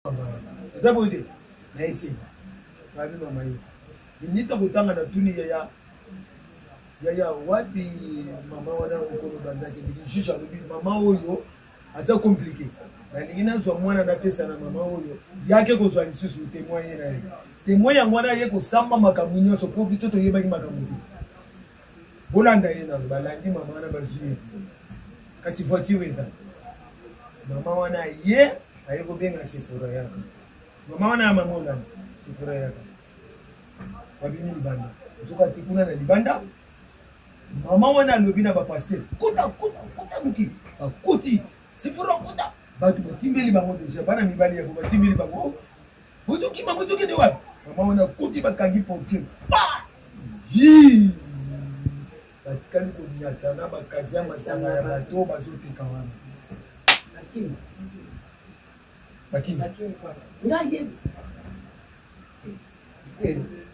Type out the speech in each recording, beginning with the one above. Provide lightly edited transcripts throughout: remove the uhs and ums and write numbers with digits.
Ça veut dire, mais ici, il n'y a pas de tuni yaya wapi mama wana ukolo bandaki ndikishisha lobi mama oyo ata compliqué na lingina zo mwana na pesa na mama oyo yake ko zo lisusu témoigner na ye témoigner ngwana ye ko samba makamunyo so ko bito to yeba ki makamunyo bolanda ye na balangi mama wana baziye kasi voiture eza mama wana ye ayeko benga sifura yako mama wana mama wana sifura yako wabini libanda zoka tikuna na libanda mama wana lobina ba pasteur kuta muki kuti sifura kuta batu batimbeli bango deja bana mibali ya batimbeli bango buzuki mamuzuki ni wapi mama wana kuti bakangi portier pa yi batikali ko nyata na bakazi ya masanga ya bato bazotika wana bakini ngaye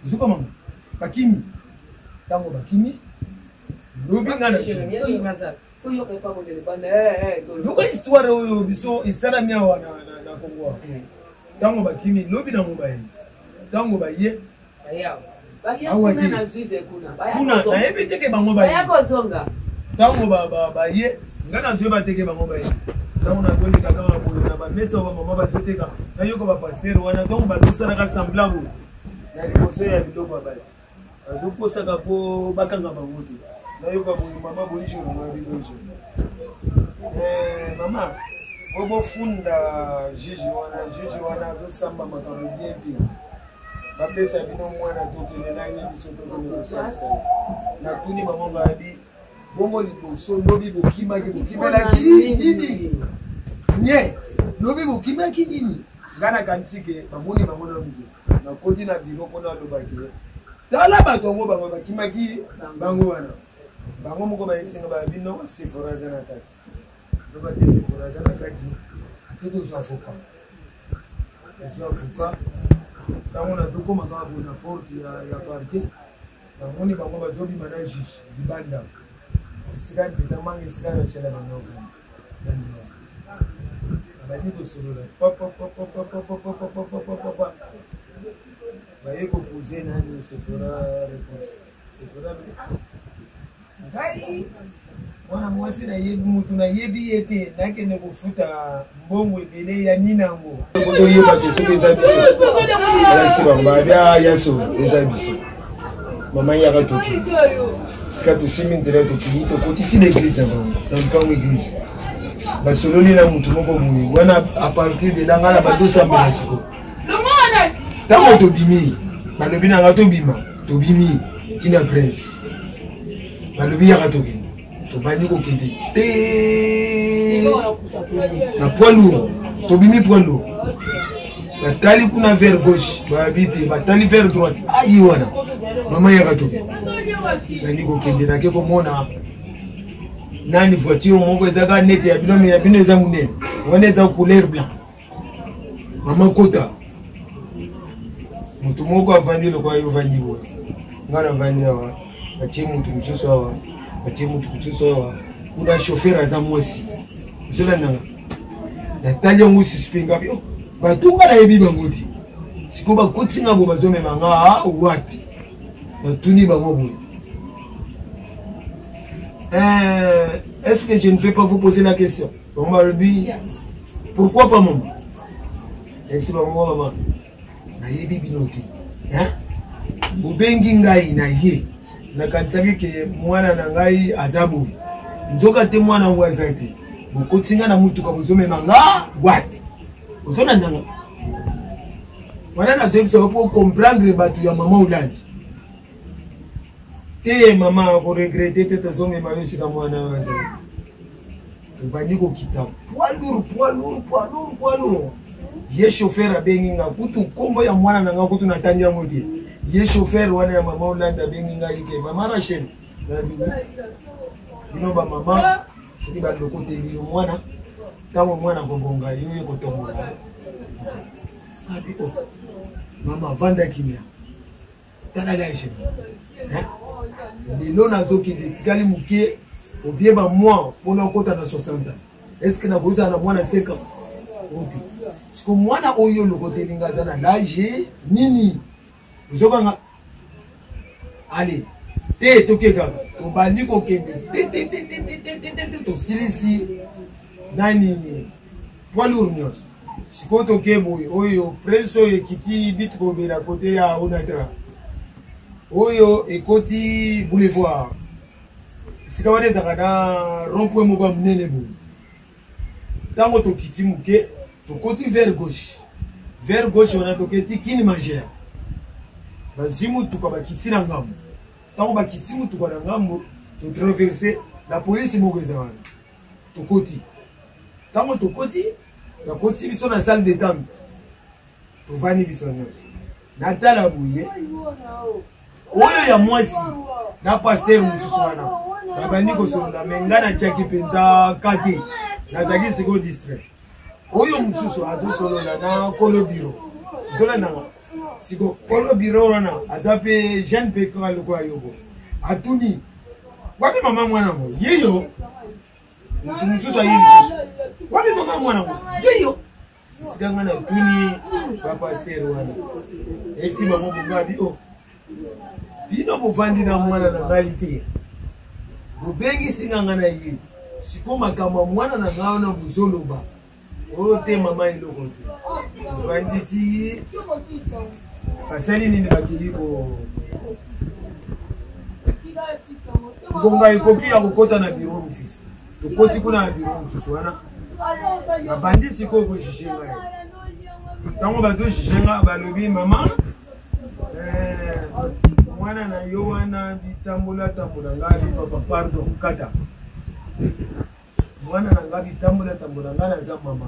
zuka mama bakini tango bakini Lobinga na Luka histoire oyo biso isala miawa na Kongo. Tango bakimi lobi na mobile. Tango baye bayawa. Bakina na Suisse kuna. Kuna na ebe teke ba mobile. Bayako zonga. Tango baye ngana zo ba teke ba mobile. Tango na zo lika kama bo na ba mesa ba mama ba teka. Na yoko ba pasteur wana tango ba dosana ka semblant. Na liposo ya biloko ba. Aduposa ka po bakanga ba ngoti. Nayoka mama boishi na bidoji mama bobo funda jiji wana zo samba makambo bien ba pesa bino mwana tokele na ngi biso tokele sasa na tuni mama babi bongo liposo lobi bokima la nini nye lobi bokima ki nini ngana kantike baboni bango na mbi na koti na biro kona lobaki tala batongo bango bakimaki bango wana bango moko bayebisinga babino sifura za na kati zoba te sifura za na kati tuto zo afoka tango na zoko makaba bona porte ya parke bango ni bango bazobi manaji libanda sika nzita mangi sika na chela bango abadi kosolola papa bayeko poser nani sifura réponse sifura ngai mwana mwasi na yebi mutu na yebi ete nakende kufuta mbongo ebele ya ninango oyoba ke soki eza biso alakisi bambabia yaso eza biso mama yaka toki sika tosimi nzela tokili tokotiti na eglise ya bango na lupango eglise basololi na mutu moko boye wana a partir de là ngala badosambela siko ntango tobimi balobi nanga tobimi tina prince balobi yaka tokende tobandi kokende te na poids lourd tobimi poids lourd batali kuna vers gauche babi te batali vers droite ayi wana mama yaka tokende bandi kokende nake komona nani voiture moko ezaka nete ya bino eza munene wana eza couleur blanc mama kota mutu moko avandi lokwa yo vandi bo ngana vandi awa batie mutu mususu awa kuna chauffeur aza mwasi zola nanga natali yango suspinga bi batunga na yebi bango ti siko bakotinga bo bazomema nga wapi batuni bango bo est-ce que je ne peux pas vous poser la question on m'a dit pourquoi pas maman elle se maman na yebi binoti bobengi ngai na ye na kansaki ke mwana na ngai azabu nzoka te mwana ngo azate bokotinga na mutuka bozomema nga wapi ozona ndanga wana na zebisa po comprendre batu ya mama ulandi te mama ko regretter te tozomema yosi ka mwana azate tobandi ko kita poids lourd ye chauffeur abengi nga kutu kombo ya mwana na nga kutu na tanja ngodi ye chauffeur wana ya mama Olanda bengi nga ike mama Rachel na bibi ino ba mama sidi ba lokote ni mwana tawo mwana kobonga yoye kotongola abiko mama vanda kimia tala gaishe lelo nazoki tikali mukie obie ba moi pona kota na 60 est-ce que na boza na mwana 5 ans ok siko mwana oyo lokote lingaza na l'âge nini uzokanga allez te tokeka to bandi ko kende to silisi nani poids lourd nyos siko toke boy oyo preso ekiti bit ko bela côté ya onatra oyo ekoti boulevard sika wana ezaka na rond-point moko munene boy tango tokiti muke tokoti vers gauche wana toketi kini manger bazimu tuka bakiti na ngambo tango bakiti mutuka na ngambo to traverser la police moko eza wana tokoti tango tokoti nakoti biso na salle détente tovani biso nyonso natala buye oyo ya mwasi na pasteur mosusu wana babandi kosolola me nga natiaki mpenza kate nazalaki siko distrait oyo mosusu azosolola na kolo biro zolananga siko kolo biro wana aza mpe jeune mpe kaka lokola yoko atuni wapi mama mwana ngo yeyo mutu mosusu ayi lisusu wapi mama mwana ngo yeyo sika nga na tuni bapasteur wana esi bango bongo abi o bino bovandi na mwana na ngai te bobengisinga nga na ye siko makambo mwana na ngai wana bozoloba oyo te mama eloko te bovandi ti basali nini bakili ngonga ekoki ya kokota na biro mosusu tokoti kuna na biro mosusu wana babandi sikoyo kojije ngai ntango bazojije nga balobi mama mwana na yo wana bitambola ngai papa pardon kata mwana na ngai bitambola ngai naza mama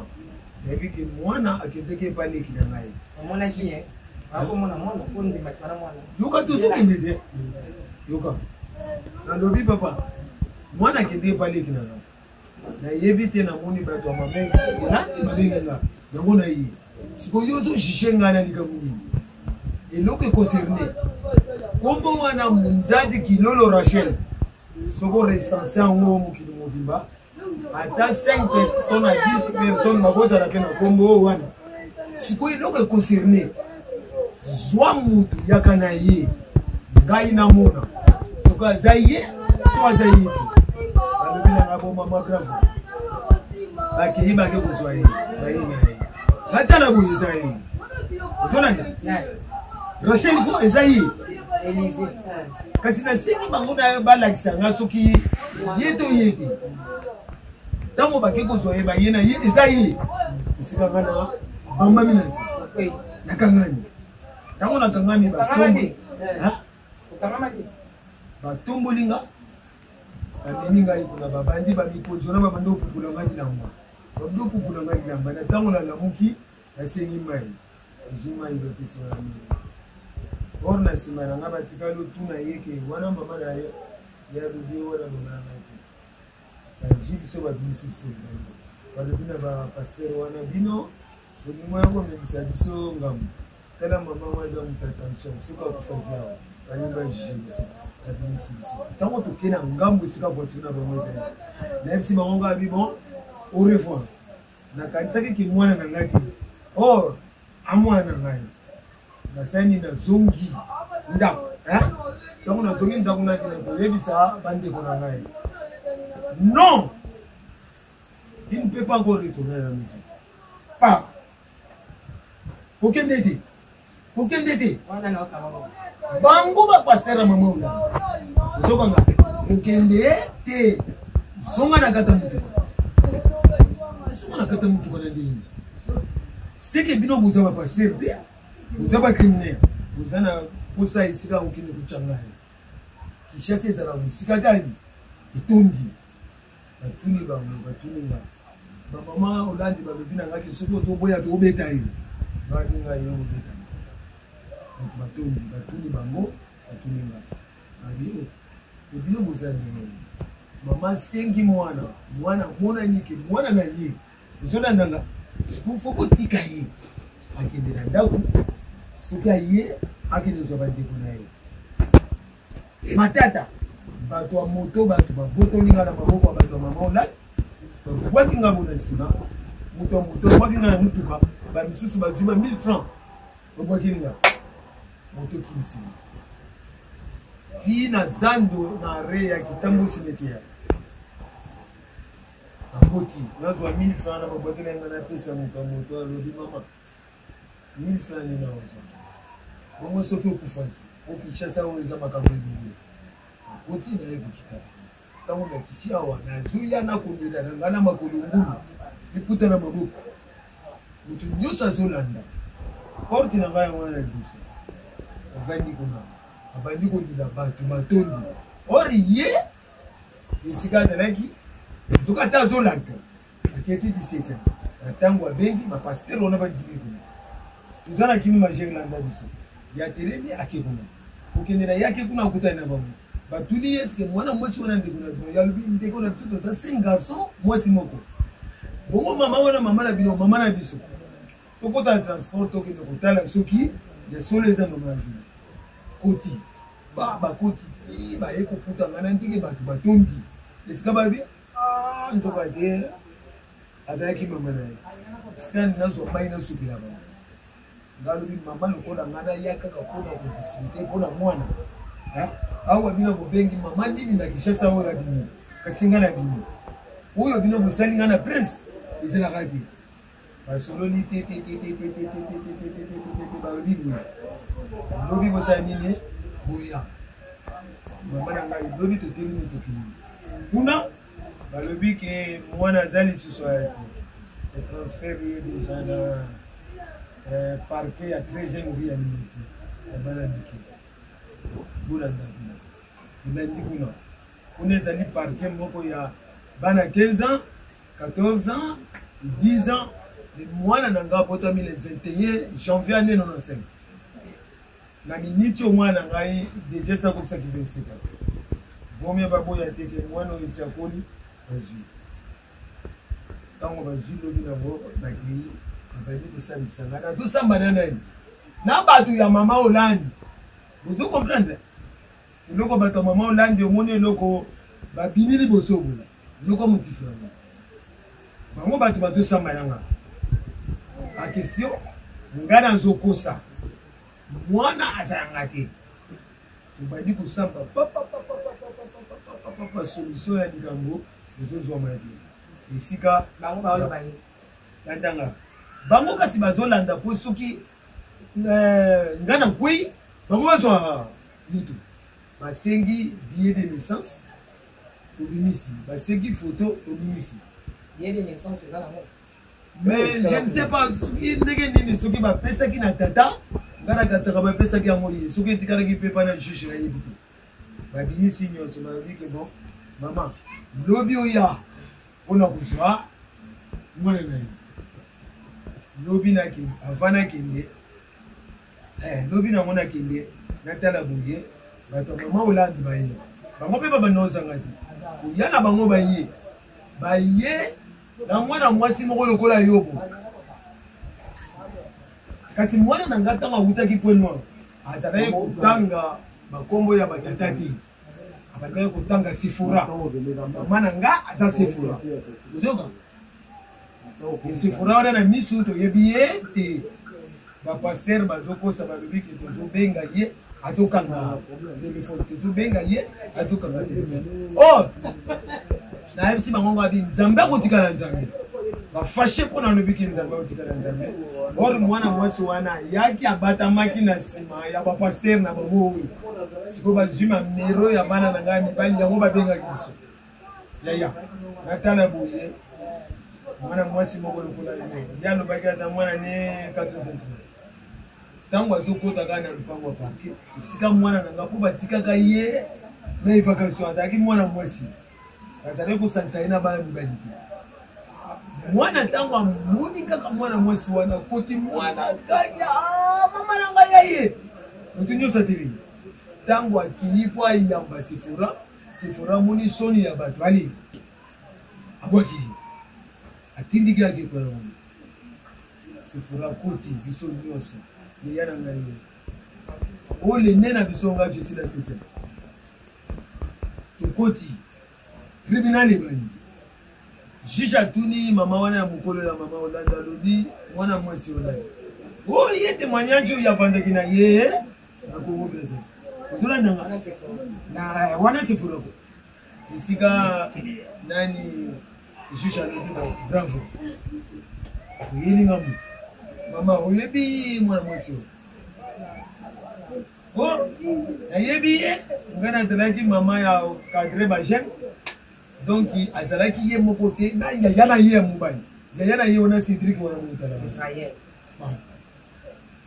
nayebiki mwana akendeki epaleki na ngai yoka tozokende te yoka nalobi papa mwana akende epaleki na ngai nayebi te namoni bato ya mabenge babengenga yango na ye sikoyo ozojije ngai na likambo nini eloko econcerne kombo wana munzadi kilolo Rachel soko restanse yango mokili mobimba ata 5 personnes à 10 personnes bakozala mpe na kombo wana sikoyo eloko econcerne zwa mutu yaka na ye ngai namona soko aza ye to aza ye te balobi nanga bomama bravo bakei bake kozwa ye bayinga ye batala boye eza ye ozolanda Rachel ko eza ye kasi nasengi bango na balakisa nga soki ye to ye te ntango bake kozwa ye baye na ye eza ye esika nga na bamami na nse nakangani ntango nakangani batomboli nga bamemi ngai kuna babandi bamikonzi wana babandi opupula nga bilamba babandi opupula nga bilamba na ntango nalamuki nasengi mai ezwi mai bapesaka mini or na nsima na nga batikali otuna yeke wana mama na ye yalobi wana monana te bazwi biso babimisi biso balobi na bapaster wana bino olingo ya komemisa biso ngambo tala mama waza mutattention soki akufaki awa balingi bajije biso babimisi biso ntango toke na ngambo esika voiture na bango ezali nayebisi bango nga abi bon au revoir nakanisaki ki mwana na ngai te or amwana na ngai nasani nazongi ndako ntango nazongi ndako nakina koyebisa bandeko na ngai non il ne peut pas encore retourner à la maison pas okende te bango bapasteur ya mama ola ozokanga okende te zonga na kata mutuka na ndenge seke bino boza bapasteur te boza bacriminaire boza na posa esika okende kotyanga ye kishati ezala mosika kani etondi batuni nga bamama olandi balobi na ngaki soki ozoboya toobeta ye baninga ye obeta batuni bango batuni nga abi ebino boza nini mama sengi mwana monanike mwana na ye ozolandanga sikufo kotika ye akende na ndako soki aye akende ozwa bandeko na ye matata bato ya moto bato babotolinga na maboko ya bato ya mama olali babwaki ngambo na nsima moto ba kinga mutuka ba misusu ba zima 1000 francs ba kinga moto kinsi kina zando na rea kitambo simetia amboti nazwa 1000 francs na ba kinga na pesa moto alobi mama 1000 francs ni na waza bongo soto kufanya okishasa weza makambo bibi oti na yebo kitaba tango na kitia wana zuya na kundida ngana makulungulu iputa na maboko mutu nyusa zolanda porti na ngaya wana bisa abandi kundida batu matondi ori ye isikata laki zukata zolanda aketi 17 tango abengi mapastero ona banjibi kuna tuzana kimi majelanda biso ya telemi akekuna ukendera yake kuna kutana na bamu batuli eske mwana mwasi wana ndekuna ya lubi ndekuna tuto za 5 garçons mwasi moko bongo mama wana mama na bino mama na biso tokota transport tokende kotala soki ya solo eza mama na bino koti ba koti ba eko kuta ngana ndike batu batondi esika babi ntoka de azaki mama na skan nazo baina supila ba ngalobi mama lokola ngana yaka kakona kutisite pona mwana au bino bobengi mama ndini na kishasa ola bino kasinga na bino oyo bino musali ngana prince izela kati basololi te balobini lobi bosani ne boya mama na ngai lobi to tini to kini kuna balobi ke mwana zali suswa transfert déjà na parquet à 13e rue à Minute. La bananique. Boulanda. Il a dit que non. On est allé parquet, il y a 15 ans, 14 ans, 10 ans. Le mois de Nanga Poto 21 janvier 1995. La minute au moins, déjà ça comme ça qui fait ça. Bon, mais Babo y a été que moi, nous ici à Poli, vas-y. Quand on va jouer le d'abord, la grille. Tout ça na batu ya mama Hollande vous comprenez loko bato mama Hollande omone loko ba binili bosobola loko mutifana bango batu bato samba yanga a question ngana nzokosa mwana azanga te tubadi kusamba papa solution ya dikambo ezozwa madi isika bango baolo bani landanga bango kasi bazolanda po soki ngana kwi bango bazwa litu basengi billet de naissance obimisi basengi photo obimisi billet de naissance eza nango mais je ne sais pas soki ndenge nini soki bapesaki na tata ngana katsaka bapesaki yango ye soki etikalaki mpe mpa na juge nayebi te babimisi nyonso balobi ke bon mama lobi oya mpona kozwa mwana na ye lobi na kende avana kende lobi na mona kende natala boye bato mama Hollande baye bango pe baba nozanga te oya na bango baye na mwana mwasi moko lokola yobo kasi mwana na ngata ngawutaki pwenwa azalaki kotanga bakombo ya batata te abandaki kotanga sifura mama na nga aza sifura ozoka sifura wana na misu toyebi ye te bapaster bazokosa balobi ke tozobenga ye azokanga telefone tozobenga ye azokanga telefone nayebisi bango ngo abi nzambe akotikala nzambe bafashe mpona alobi ke nzambe akotikala nzambe or mwana mwasi wana yaki abatamaki na nsima ya bapaster na bango oyo sikoyo bazwi mamero ya bana na ngai mibali yango babengaki biso yaya natala boye mwana mwasi moko lokola ye alobaki aza mwana ne 4 ntango azokota kaka na lupango ya parke esika mwana na nga mpo batikaka ye na evacation azalaki mwana mwasi azalaki kosangisa ye na bana mibali te mwana ntango amoni kaka mwana mwasi wana koti mwana kanya mama na ngai ya ye moto nyonso atelemi ntango akili po ayamba sifura amoni soni ya bato ali abwaki ye atindiki yake kwa wangu sifura koti biso nyonso ya na ngai ole nena biso nga je suis la 7e to koti tribunal ebani Jija tuni mama wana ya mukolo ya mama Olanda lodi mwana mwesi Olanda. Oh ye témoignage ya vandaki na ye na Congo Brazza. Uzula nanga na wana tipuro. Isika nani Jija lodi na bravo. Yini ngamu. Mama oyebi mwana mwesi. Oh yebi ngana zalaki mama ya cadre ba jeune. Donc azalaki ye moko te na yana ye mubani yana ye ona Cédric wana mutala Israël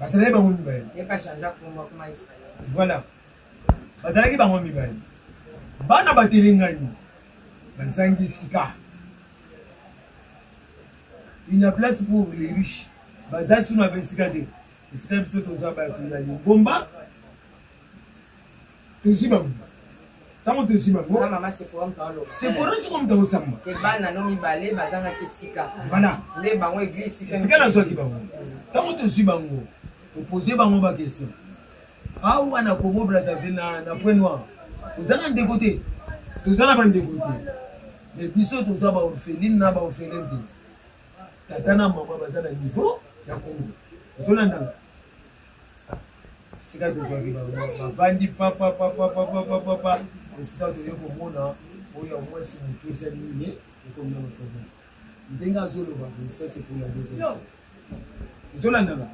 bazalaki bango mibali ye ka chanja kuma kuma Israël voilà bazalaki bango mibali bana batelengani bazangi sika il y a place pour les riches bazali suna besika te sika biso toza ba kuzali bomba toziba Tamo te si bango. Maman c'est pour un parlo. C'est pour un comme dans samba. Ke bana no mi balé bazanga ke sika. Voilà. Les bango église sika. Sika na zo ki bango. Tamo te si bango. Pour poser bango ba question. Ah ou ana Congo Brazzaville na point noir. Vous allez de côté. Vous allez pas de côté. Les biso to za ba orpheline na ba orpheline. Tatana mama bazana niveau ya Congo. Vous allez ndanga. Sika to zo ki bango. Bavandi papa. Sika to yoko mona oya mwesi mutu eza nini ekomna makoza ndenga azoloba ça c'est pour la deuxième zolandanga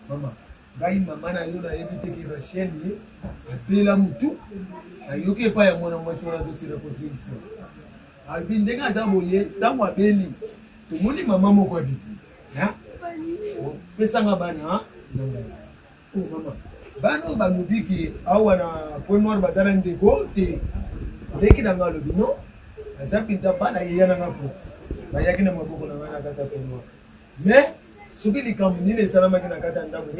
mama ngai mama na yo na yebi te ki Rachel ye apela mutu ayoki epai ya mwana mwasi wana tosila kotrisa albi ndenga aza boye ntango abeli tomoni mama moko abiki pesanga bana mama bano banubiki awa na point noir bazala ndeko te ndeki na ngalo bino azapinta bana yeyana ngako bayaki na maboko na wana kata point noir mais soki likambo nini esalamaki na kata ndako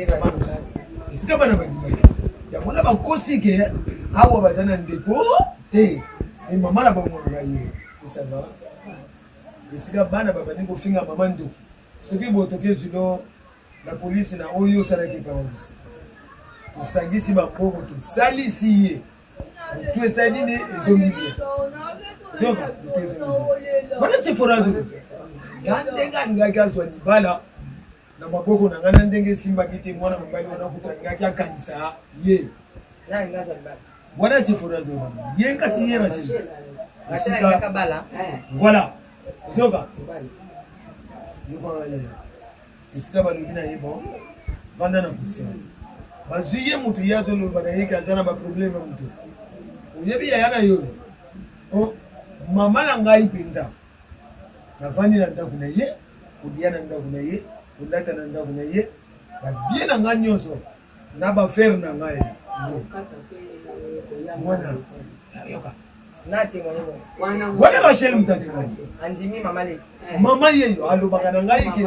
esika bana bandimaki yango na bakosi ke awa bazala ndeko te mama na bango na ye esava esika bana babandi kofinga mama ndeko soki botoki zilo la polisi na oyo osalaki kawabisi tosangisi bakoko tosalisi ye motu esali nini ezongi bien zoka motu ezongi bien wana tiforazo ya ndenge alingaki azwa libala na maboko na ngai na ndenge esimbaki te mwana mobali wana kuta alingaki akanisa ye wana tiforazo ye kasi ye Rachel voilà zoka esika balobi na ye bon vanda na poussière bazuye mutu yazo loba na yeke azana ba problème mutu oyebi ya yana yo o mama na ngai penza na vandi na ndako na ye odia na ndako na ye ondaka na ndako na ye ba bien na ngai nyonso na ba faire na ngai mwana yoka na témoigner wana Rachel mutati andimi mama ye yo alobaka na ngai ke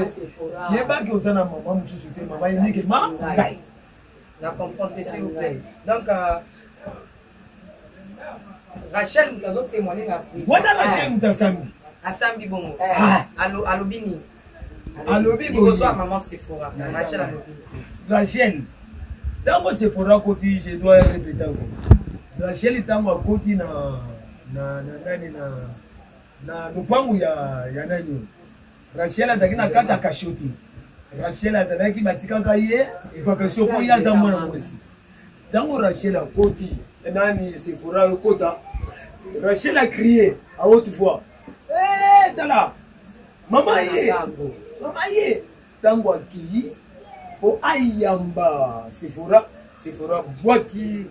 yebaki ozana mama mususu te mama ye nike ma ngai na comprendre s'il vous plaît. Donc Rachel nous a témoigné la prière. Voilà Rachel nous a sambi. Asambi bongo. Allo bini. Allo bini. Nous reçoit maman Sephora. Rachel allo bini. Rachel. Tango Sephora koti je dois répéter encore. Rachel tango koti na lupangu ya nani. Rachel atakina kata kashoti. Rachel azalaki batikaka ye evacation po yaza mwana mwesi tango Rachel akoti nani Sephora okota Rachel a crié à haute voix tala mama ye tango aki po ayamba Sephora bwaki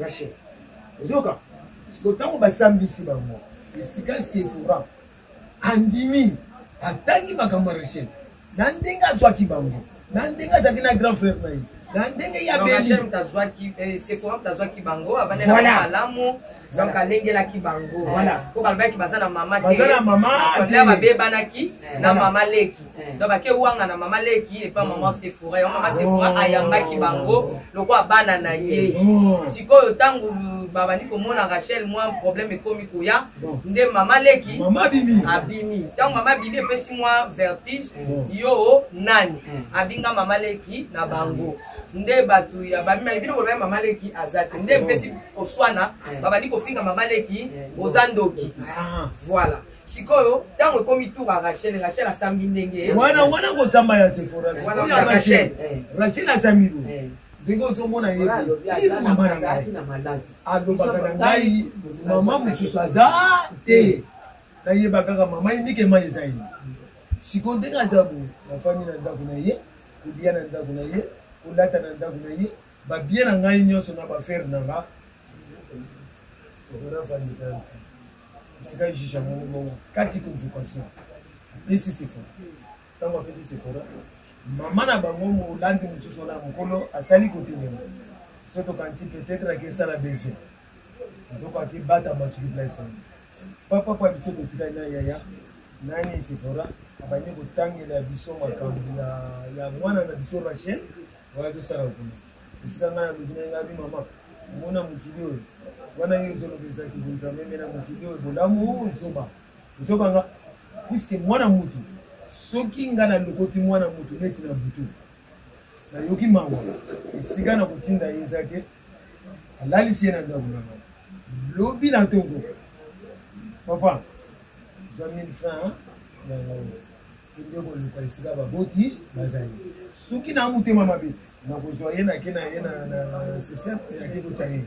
Rachel ozoka siko tango basambisi bango esika Sephora andimi atangi makambo Rachel Nandinga zwaki bango. Nandinga takina grand frère nayi. Nandinga ya beli. Rachel mtazwaki Sephora mtazwaki bango abane na malamu. Donc alengela ki bango. Voilà. Ko balba ki bazana mama te. Bazana mama. Ko ba bebana ki na mama leki. Donc ba ke wanga na mama leki et pas maman Sephora. Yo mama Sephora ayamba ki bango lokwa bana na ye. Sikoyo tangu baba ni komona Rachel moi problème ekomi koya nde mama leki mama bibi abimi tangu mama bibi epesi moi vertige yo nani abinga mama leki na bango nde batu ya bamima ibino bobe mama leki azate nde epesi koswana baba ni kofinga mama leki ozandoki voilà sikoyo ntango ekomi tour ya Rachel asambi ndenge wana kosamba ya Sephora ya Rachel asambi ndenge ozomona ye mama na ngai alobaka na ngai mama mosusu aza te nayeba kaka mama enikema eza ye siko ndenge aza boye nafandi na ndako na ye kolia na ndako na ye kolata na ndako na ye babie na ngai nyonso na bafere na nga sokorafandika esika jija mongo kati convocation apesi Sephora ntango apesi Sephora mama na bango molandi mosusu na mokolo asali kotelema so tokanti peut-être akesala besoin nzoko akibata basukiplasio papa biso totikali na yaya nani Sephora abandi kotangela biso makambo ya mwana na biso Rachel oyo azosala kuna esika ngai nalobi na ngai mama omona mokili oyo wana ye ozolobezaki bonzameme na mokili oyo bolamu ezobanga puiske mwana mutu soki nga na lokoti mwana mutu neti na butu nayoki mawa esika na kotinda ye ezake alalisi ye na ndako na ngai lobi na ntongo papa zwa 1000 francs ende koluka esika baboti bazali soki na motema mabe nakozwa ye nake na ye na social nake kotya ye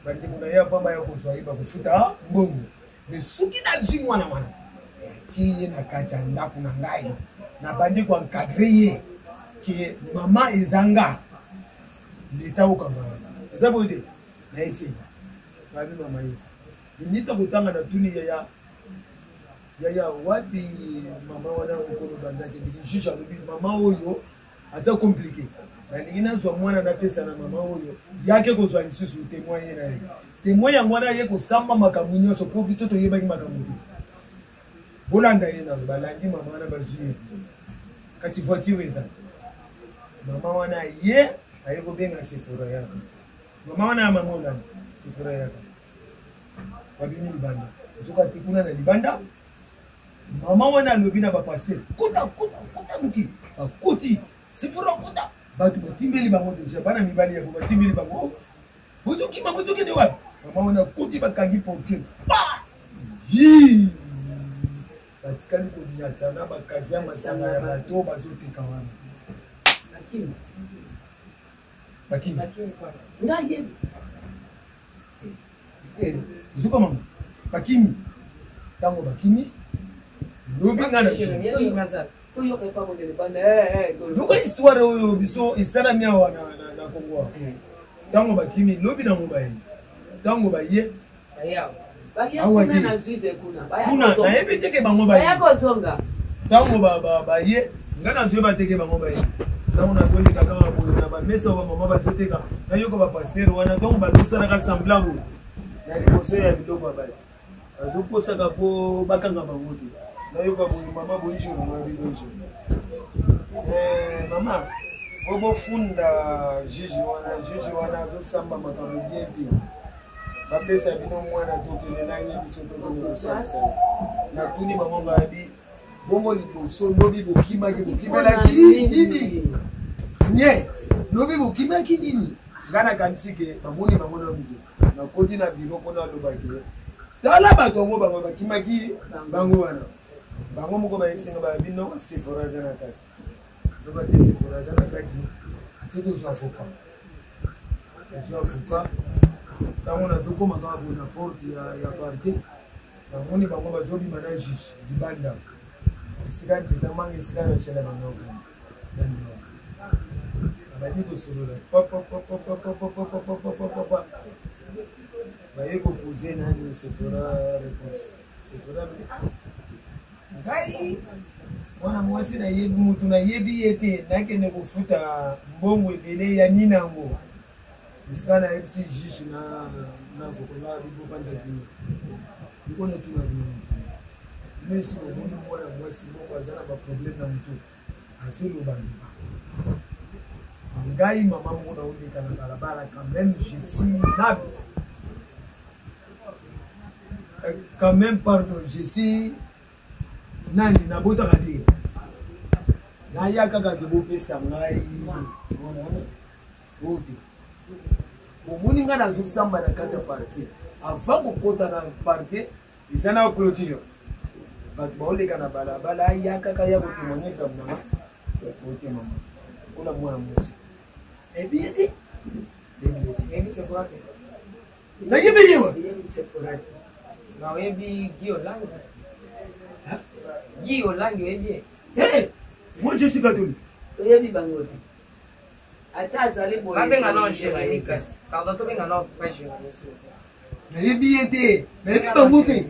bandeko na ye apamba ya kozwa ye bakofuta mbongo me soki nazwi mwana tie ye na kati ya ndako na ngai nabandi koencadre ye ke mama ezanga leta okanga eza boye te nayetie babi mama ye nita kotanga na tuni yaya wapi mama wana okolo bandaki juge alobi mama oyo aza compliqué nalingi nazwa mwana napesa na mama oyo yake kozwa lisusu témoin ye na ye témoin yango wana ye kosamba makambo nyonso po biso toyebaki makambo te bolanda ye na balandi mama wana bazwi ye kasi voiture eza mama wana ye aye kobenga Sephora yaka mama wana ya mama olanda Sephora yaka babimi libanda ozokati kuna na libanda mama wana alobi na bapaster kuta moki bakuti Sephora kuta bato batimbeli bango deja bana mibali yako batimbeli bango bozokende wapi mama wana kuti bakangi portier yi batikali konyata na bakazi ya masanga ya bato bazoteka wana bakimi ngaye zuka mama bakimi tango bakimi lobi ngana loka histoire oyo biso esalami awa na Kongo tango bakimi lobi na mobaye tango baye kuna nayebi teke bango baye tango baye nga nazwi bateke bango baye tango nazoleka kaka boye na bamesa oyo bamama bazoteka nayoka bapaster wana tango bazosalaka semblable na liboso ya biloko ya baye bazoposaka po bakanga bango te nayoka boye mama bonjour mabilojo mama bobofunda juge wana azosamba makambo bien te bapesa bino mwana tokende nange biso tokende kosalisa natuni bango babi bongo liboso lobi bokimelaki nini nye lobi bokimaki nini nga na kantike bamoni bango na mutu nakoti na biro mpona alobaki tala bato yango bango bakimaki bango wana bango moko bayebisinga babi no Sephora aza na kati nobate Sephora aza na kati ate tozwa foka ntango nazokoma kaka boye na porte ya parke bamoni bango bazobima na juge libanda esika nzeta manga esika Rachel bango abandi kosolola baye kopose nani Sephora réponse Sephora ngai mwana mwasi nayebi mutu nayebi ye te nakende kofuta mbongo ebele ya ninango esika nayebisi juge na vokola libofandaki likona tuna bino mesi omoni mwana mwasi moko aza na baproblème na motu azolobana ngai mama moko naoleka na balabala quand même je suis nabi quand même pardon je suis nani nabotaka te naya kaka te bopesa ngai ote omoni ngai nazosamba na kati ya parke avant kokota na parke eza na clôture bato baoleka na balabala aya kaka ya kotémoigner comme nanga ote mama mpona mwana mwasi ebi ete nayebi liwa naoyebi Guy Olange oyebi moi je suis catholique oyebi bango te ata azali boye babenga no Jérémie kasi pardon tobenga no prêtre Jérémie nayebi ete nayebi bango te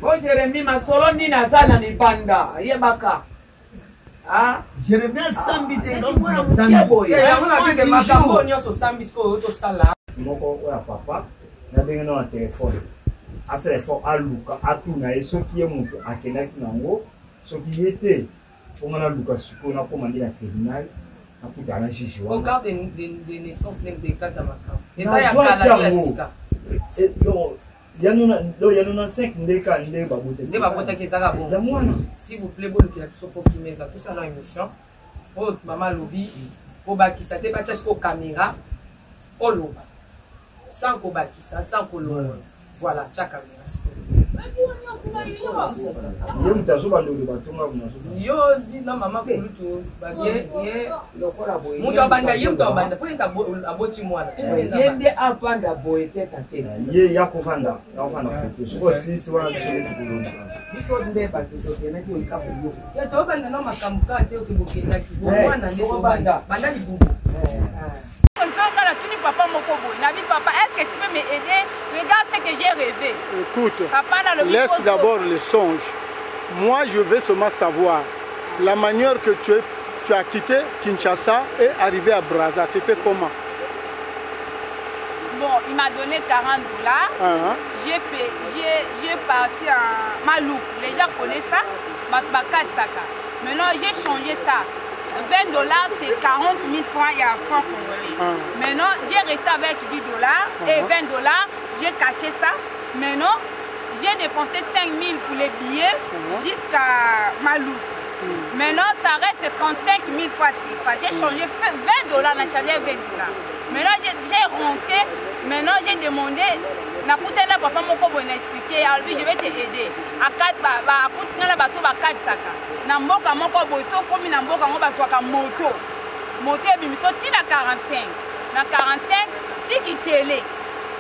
Bo Jérémie masolo nini aza na libanda ayebaka Jérémie asambi te makambo nyonso osambi sikoyo tosala moko oya papa ndenge na telefone asala effort aluka atuna ye soki ye moto akendaki nango soki ye te mponga naluka sikoyo nakoma nde na terminal nakutana na juge wana carte de naissance ndenge dekata makambo eza ya kala ya sika ya 95 ndeka nde babotaki ezaka bon ya mwana s'il vous plaît bolukela biso po kimeza tosala émission oyo mama alobi kobakisa te batia siko caméra oloba sans kobakisa sans koloba voilà tia caméra ye moto azobandoli batonga yo na mama kolutu moto abanda ye moto abanda po yeta aboti mwana ye nde avanda boye teta te ye yakovanda sikosi wana biso nde bato tokendaki oikapo yo tobanda na makambo kaka te okebokendaki mwana nde tobanda banda libubu papa Mokobo, Nabi papa, est-ce que tu peux m'aider? Regarde ce que j'ai rêvé. Écoute, laisse d'abord les songes. Moi, je veux seulement savoir la manière que tu as quitté Kinshasa et arrivé à Brazza. C'était comment? Bon, il m'a donné $40. J'ai parti à Malouk. Les gens connaissent ça. Maintenant, j'ai changé ça. $20 c'est 40 000 francs et un franc congolais. Maintenant j'ai resté avec $10 et $20, j'ai caché ça. Maintenant j'ai dépensé 5 000 pour les billets jusqu'à Malouk. Maintenant ça reste 35 000 fois CFA. J'ai changé $20, on a changé $20. Maintenant j'ai rentré, maintenant j'ai demandé. Nakutana papa moko boye na expliquer albi je vais te aider akat ba akutinga la bato ba katsaka na mboka moko boye so komi na mboka ngo baswaka moto ebimiso tina 45 na 45 tiki tele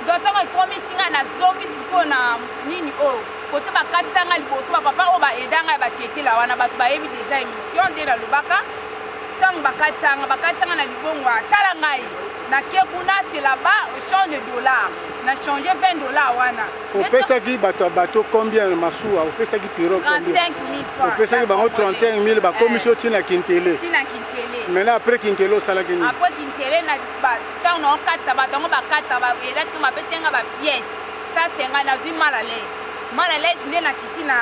dotongo komi singa na zongi siko na nini o kote ba katsanga liboso ba papa o ba edanga ba tetela wana bato ba yebi déjà émission de la lubaka tang ba katsanga na libongo atala ngai na kekuna c'est là-bas champ de dollars. On a changé $20 wana. Au pesaki bato combien masuwa? Au pesaki piro combien? 35 000 francs. Au pesaki bango 35 000 ba commission tina Kintele. Tina Kintele. Maintenant après Kintele au sala kini. Après Kintele na tant on katsa ba tango ba katsa ba ela tu ma pesenga ba pièce. Ça c'est nga na zui mal à l'aise. Mal à l'aise ndé na kitina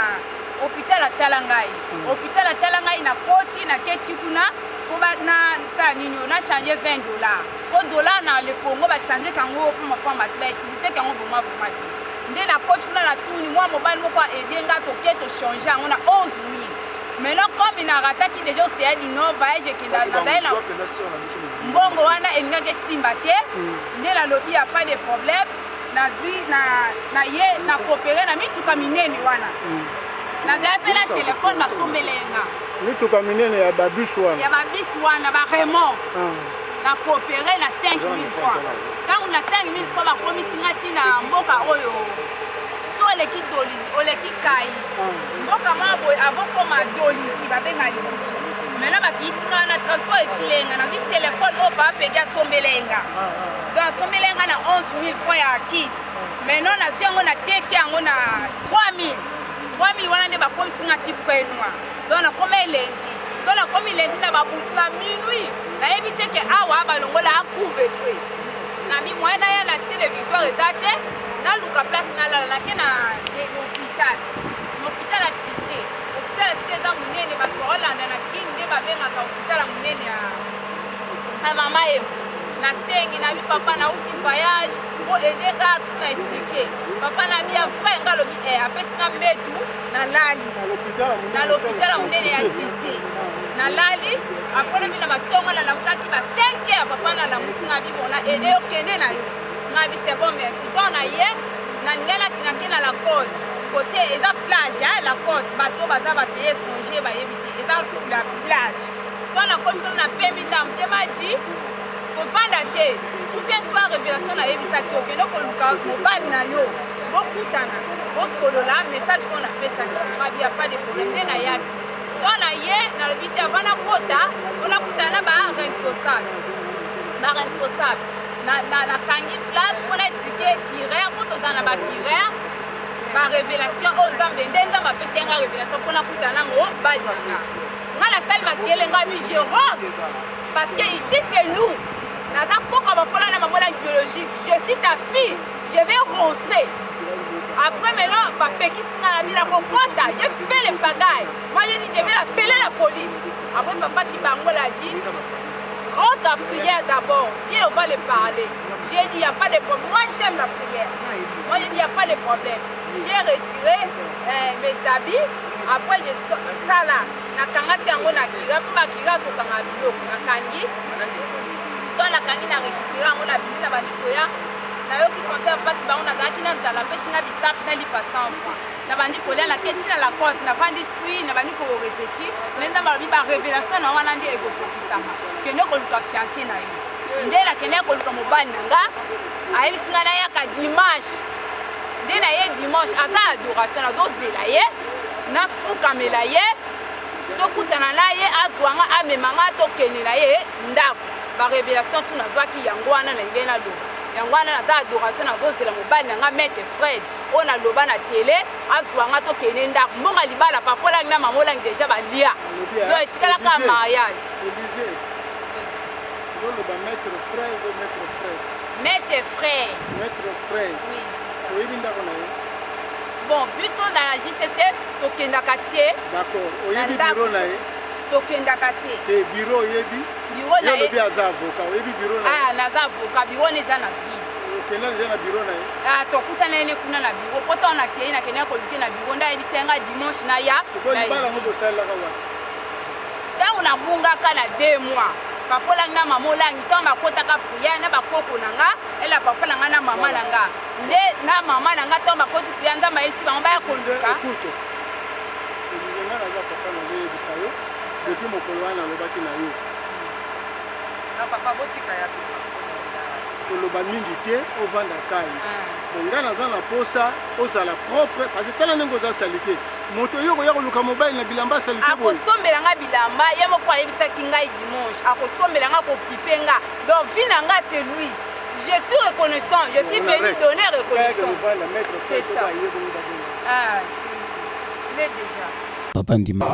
hôpital à Talangai. Hôpital à Talangai na koti na ketikuna. Pour na ça nini on a changé $20. Au dollar na le Congo va changer kango pour ma femme va utiliser kango vraiment. Ndé na coach kuna la tourni moi mobile moko aider nga to keto changer on a 11 000. Maintenant comme il a raté déjà au CA du Nord voyage qui dans na mbongo wana elinga ke simba te ndé la lobby a pas de problème na zui na ye na coopérer na mituka minene wana. Na zape la téléphone na sombelenga. Mituka minene ya babus wana. Ya babus wana ba Raymond. Na coopérer na 5 000 francs. Quand on a 5 000 francs ba komisinga tina mboka oyo. So le ki dolisi, ole ki kai. Mboka mabo avant comme dolisi ba benga liboso. Maintenant ba kitinga na transport esilenga na bi téléphone o ba pega sombelenga. Donc sombelenga na 11 000 francs ya ki. Maintenant na siongo na teke yango na 3 000. 3 000 wana nde bakomisinga ti prenoi donc nakoma elendi donc nakomi elendi na babutu na minuit nayebi te ke awa balongola acouvre feu na mi moyen naya na cité de Victoire eza te naluka place nalala nake na l'hôpital ya Cissé eza monene bato baolanda na kini nde babengaka hôpital ya monene ya mama emo nasengi na bi papa nauti voyage po aider nga tout na expliquer papa na bi frère nga lobi apesinga mbetu na lali na l'hôpital ya monene ya Cissé na lali apona bi na batonga na lamutaki ba 5 heures papa na lamusinga bi bona aider okende na yo nga bi c'est bon merci donc na ye na ngala kinake na la code côté eza plage la côte bato baza ba pays étranger ba yebiti eza la plage tona comme tona pembi ndam temaji ko vanda te soupien kwa révélation na yebisa ki okendo ko luka mobile na yo bokutana bosolola message qu'on a fait ça il y a pas de problème na yaki tona ye na lobite avana kota on a kutana ba responsable na kangi place pour expliquer kirer pour tozana ba kirer ba révélation aux nzambe ndenza ma pesi nga révélation pour na kutana ngo balanga nga la salle makele nga mi je rentre parce que ici c'est nous naza koka ba pola na mamola biologique je suis ta fille je vais rentrer après maintenant ba pekisi nga la bila kokota j'ai fait les bagailles moi j'ai dit je vais appeler la police après papa qui bango l'a dit rentre à prière d'abord, Dieu va le parler. J'ai dit, il n'y a pas de problème. Moi, j'aime la prière. Moi, j'ai dit, il n'y a pas de problème. J'ai retiré mes habits. Après, j'ai ça là. Nakangati yango nakira, pour makira to kanga biloko. Nakangi. Dans la kangi na récupéré yango na bimi na bandikoya. Na yo ki compter pas ki bango nazaki na nzala pesi na bisap na lipa 100 francs. Na bandi kolia na keti na la côte na vandi sui na bandi ko réfléchir. Nenda ba ba révélation na wana ndi ego kokisama. Kende ko luka fiancé na yo. Ndela kende ko luka mobali nanga. Ayibisinga na yaka dimanche. Ndela ye dimanche aza adoration azozela ye. Na fuka mela ye. Tokutana na ye azwanga amemanga tokenela ye ndako. Ba révélation tout na zwaki yango wana na ngena do. Yangwana na za adoration na zozela mobali nanga maître Fred on a loba na télé azwanga to kene ndako mbonga libala papola na mamola déjà balia do etikala ka mariage obligé on loba maître Fred ou maître Fred oui c'est ça oui ndako na bon biso na la JCC to kenda kate d'accord oyebi bureau na ye to kenda kate te bureau yebi bureau na ye aza avocat oyebi bureau na ah naza avocat bureau neza na ville okenda neza na bureau na ye ah to kutana ene kuna na bureau poto na kei na kenya ko luke na bureau nda ebisenga dimanche na ya ko libala ngo bosala ka wa tango na bunga ka na 2 mois papola na mamola ngito makota ka priya na bakoko nanga ela papola nga na mama nanga nde na mama nanga to makoti priya nzamba esi bango ba ko luka depuis mokolo wana alobaki na yo na papa botika ya koloba mingi te ovanda kai nga naza na posa ozala propre parce que tala ndenge oza salite moto oyo koya koluka mobile na bilamba salite akosombela nga bilamba ye moko ayebisaki ngai dimanche akosombela nga kokipe nga donc vi na nga c'est lui je suis reconnaissant je suis venu donner reconnaissance c'est ça ah il est déjà Papa Ndima.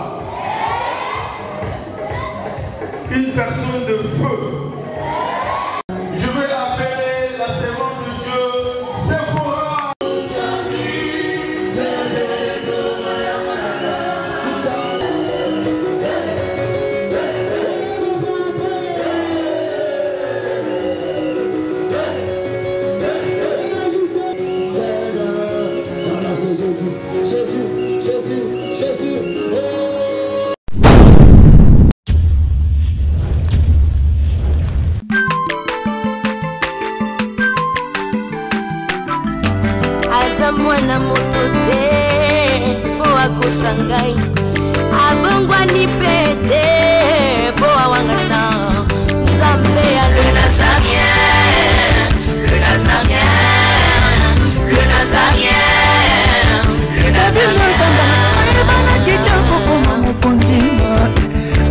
Une personne de feu. Je vais appeler la servante de Dieu, Sephora. mwana moto te po akosangai abongwani pete po awangata nzambe ya le nazarien le nazarien le nazarien le nazarien bana kitoko koma mokondima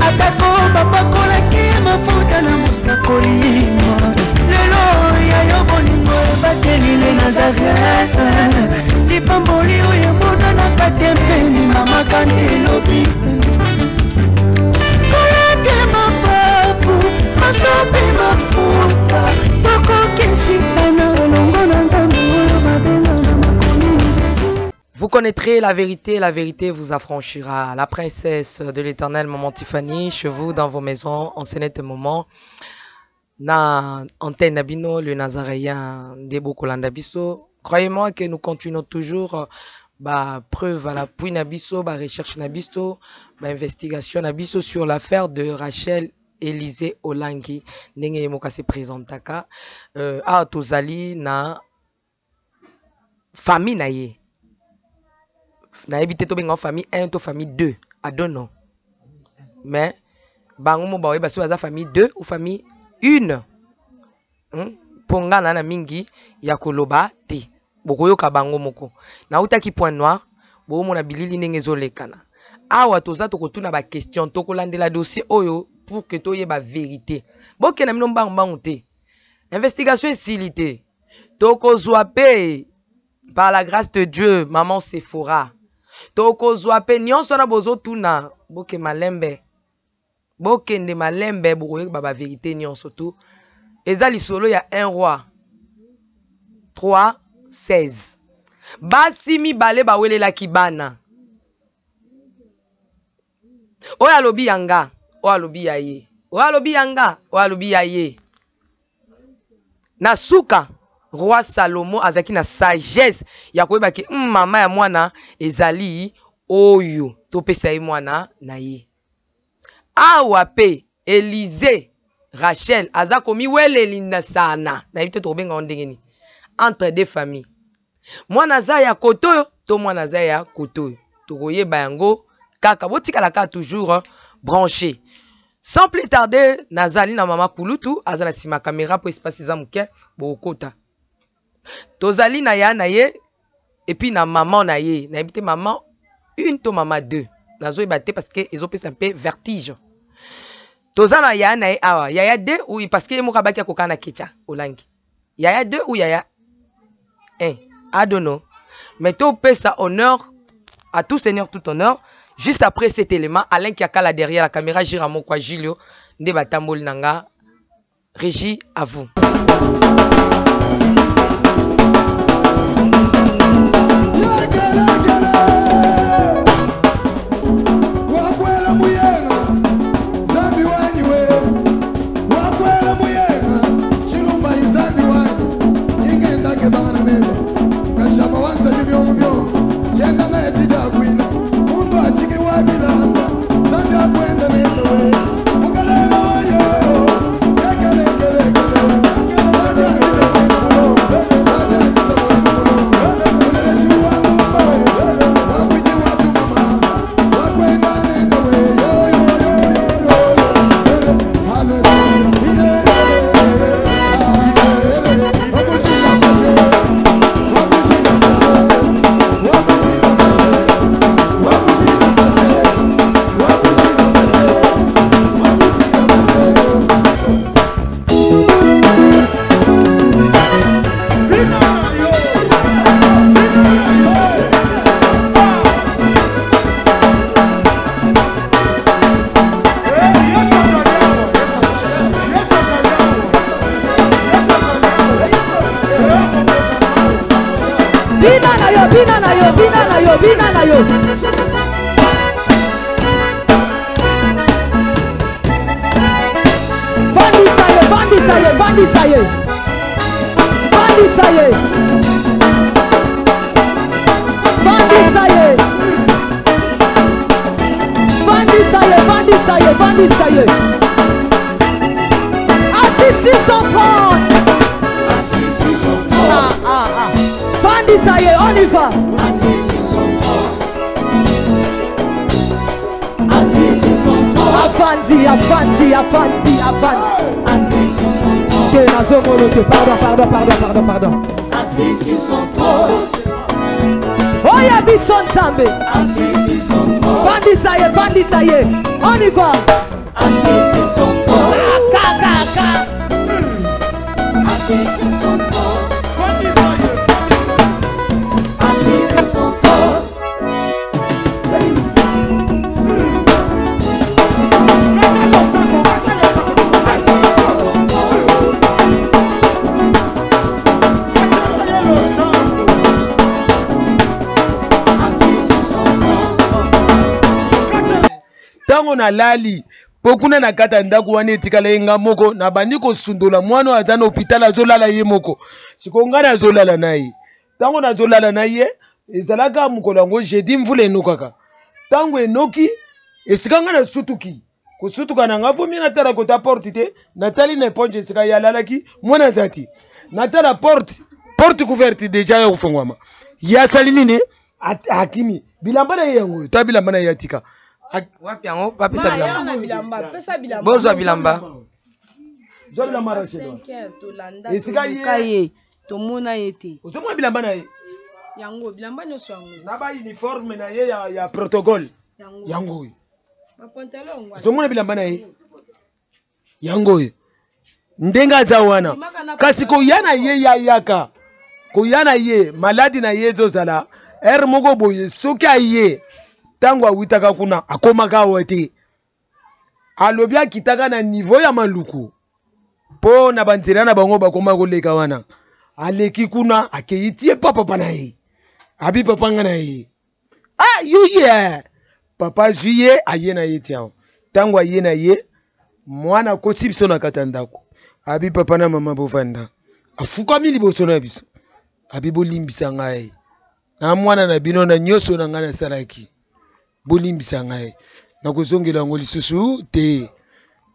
atako babakolaki mafuta na mosakolima lelo yayo bolingo ebateli le nazarien lipamboli oyo emonanaka te mpeni mama kante elobi koleke mapapu masope mafuta tokokisika na elongo na nzambe oyo babenga na makomi Jésus. Vous connaîtrez la vérité vous affranchira. La princesse de l'éternel, maman Tiffany, chez vous, dans vos maisons, en ce moment, na antenne Nabino, le Nazaréen de Bokolanda Biso. Croyez-moi que nous continuons toujours preuve à l'appui Nabiso, recherche Nabiso, investigation Nabiso sur l'affaire de Rachel Élysée Olangi. Nenge moka se présentaka a tozali na famille naye. na habité to benga famille 1 to famille 2 I don't know mais bango mo bawe basi baza famille 2 ou famille 1 ponga na mingi ya koloba te bokoyoka bango moko na utaki point noir bo mona bilili ndenge ezolekana awa toza tokotuna ba question tokolandela dossier oyo pour que toye ba vérité boke na mino mbangu te investigation esilité tokozwa pe par la grâce de Dieu maman Sephora tokozwa pe nyonso na bozo tuna boke malembe bokende malembe bokoye ba vérité nyonso tout eza lisolo ya 1 roi 3:16 basi mibale bawelelaki bana oyo alobi yanga oyo alobi ya ye oyo alobi yanga oyo alobi ya ye na suka roi Salomo azaki na sagesse ya koyebaki mama ya mwana ezali oyo topesa ye mwana na ye awa pe Élisée Rachel aza komi weleli na sana na yite to benga ondengeni entre deux familles mwana za ya koto to mwana za ya koto to koyeba yango kaka botikala ka toujours branché sans plus tarder nazali na mama Kulutu azala sima caméra pour espace za muke bokota tozali na ya na ye et puis na maman na ye na yite maman 1 to maman 2 nazo ebate parce que ezopesa un peu vertige tozana ya na ye awa yaya 2 ou parce que moka baki akokana kecha olangi yaya 2 ou yaya 1 I don't know mais to pesa honneur à tout seigneur tout honneur juste après cet élément Alain qui a cala derrière la caméra Giramo kwa Gilio nde batamboli nanga Régie à vous Pardon. Assis sur son trône. Oh, y'a Bisson També. Assis sur son trône. Bandi, ça y est, on y va. Assis sur son trône. Assis sur son trône. Assis sur son trône. Tango na lali pokuna na kata ndako wana etikala yenga moko na bandi kosundola mwana aza na hôpital azolala ye moko sikonga na azolala na ye tango na azolala na ye ezalaka mokolo yango jeudi mvula enokaka tango enoki esikanga na sutuki kosutuka na nga fomi natala kota porte te natali na eponge esika yalalaki mwana zati natala porte couverte deja ya kufungwama ya sali nini akimi bilamba na yango ta bilamba na yatika wapi yango bapesa bilamba bozwa bilamba zwa bilamba Rachel esika ye tomona yete ozomona bilamba na ye yango bilamba nyonso yango na ba uniforme na ye ya protocole yango ba pantalon ozomona bilamba na ye yango ndenge aza wana kasi koyana ye ya yaka koyana ye maladi na ye ezozala ere moko boye soki aye ntango awitaka kuna akomaka awa te alobi akitaka na niveau ya maluku mpo na banzela na bango bakoma koleka wana aleki kuna akei tie papa na ye abi papa nga na ye yuye papa zwi ye aye na ye tiao ntango aye na ye mwana akosi biso na kati ya ndako abi papa na mama bovanda afukami liboso na biso abi bolimbisa ngai na mwana na bino na nyonso na ngai nasalaki bolimbisa ngai nakozongela yango lisusu te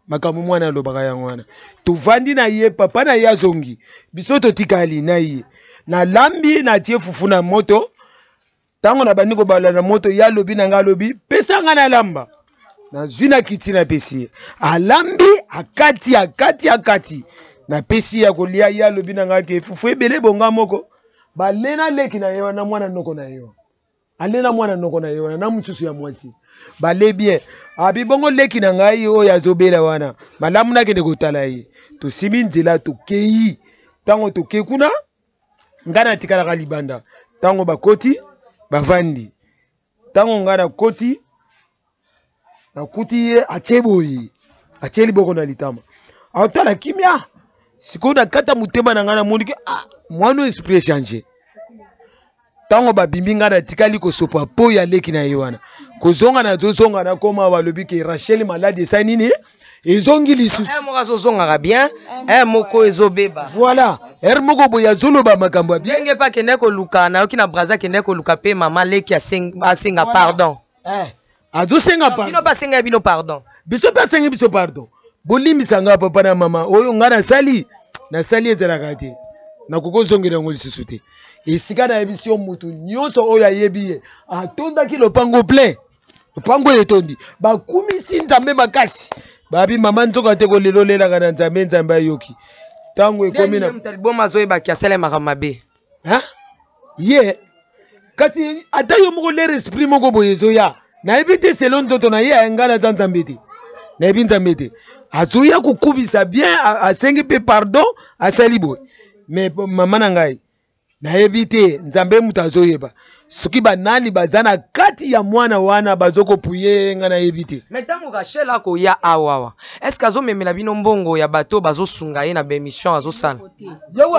makambo mwana alobaka yango wana tovandi na ye papa na ye azongi biso totikali na ye nalambi natie fufu na moto ntango na bandi kobala na moto ye alobi na ngai alobi pesa ngai nalamba nazwi na kiti napesi ye alambi akati napesi ye akolia ye alobi na ngai ke fufu ebele bonga moko balena leki na ye wana mwana noko na ye alena mwana noko na ye wana na mosusu ya mwasi bale bien abi bongo leki na ngai oyo azobela wana malamu nakende kotala ye tosimi nzela tokei ntango tokei kuna ngai natikalaka libanda ntango bakoti bavandi ntango ngai nakoti nakuti ye atie boye atie liboko na litama aotala kimia sikoyo nakata motema na ngai namoni ke mwana esprit echange ntango babimbi ngai natikali kosopa po ya leki na ye wana kozonga nazozonga nakoma balobi ke Rachel maladi esa nini ezongi lisusu moko azozongaka bien moko ezobeba voilà moko boye azoloba makambo ya bien ndenge mpe akende koluka nayoki na braza akende koluka mpe mama leki asenga pardon azosenga pardon bino mpe asenga bino pardon biso mpe asengi biso pardon bolimbisa ngai papa na mama oyo ngai nasali ezalaka te nakokozongela yango lisusu te esika nayebisi yo motu nyonso oyo ayebi ye atondaki lopango plein lopango etondi bakumisi nzambe makasi babi mama nzoka te kolelo lelaka na nzambe nzambe ayoki ntango ekomi na taliboma azoyebaki asalemaka mabe ye kasi ata yo moko lere esprit moko boye ezoya nayebi te selo nzoto na ye ayenga naza nzambe te nayebi nzambe te azoya kokubisa bien asengi mpe pardon asali boye mais mama na ngai nayebi te nzambe mutu azoyeba soki banani baza na kati ya mwana wana bazokopuye nga nayebi te mais ntango Rachel akoya awawa estce azomemela bino mbongo ya bato bazosunga ye na bémission azosala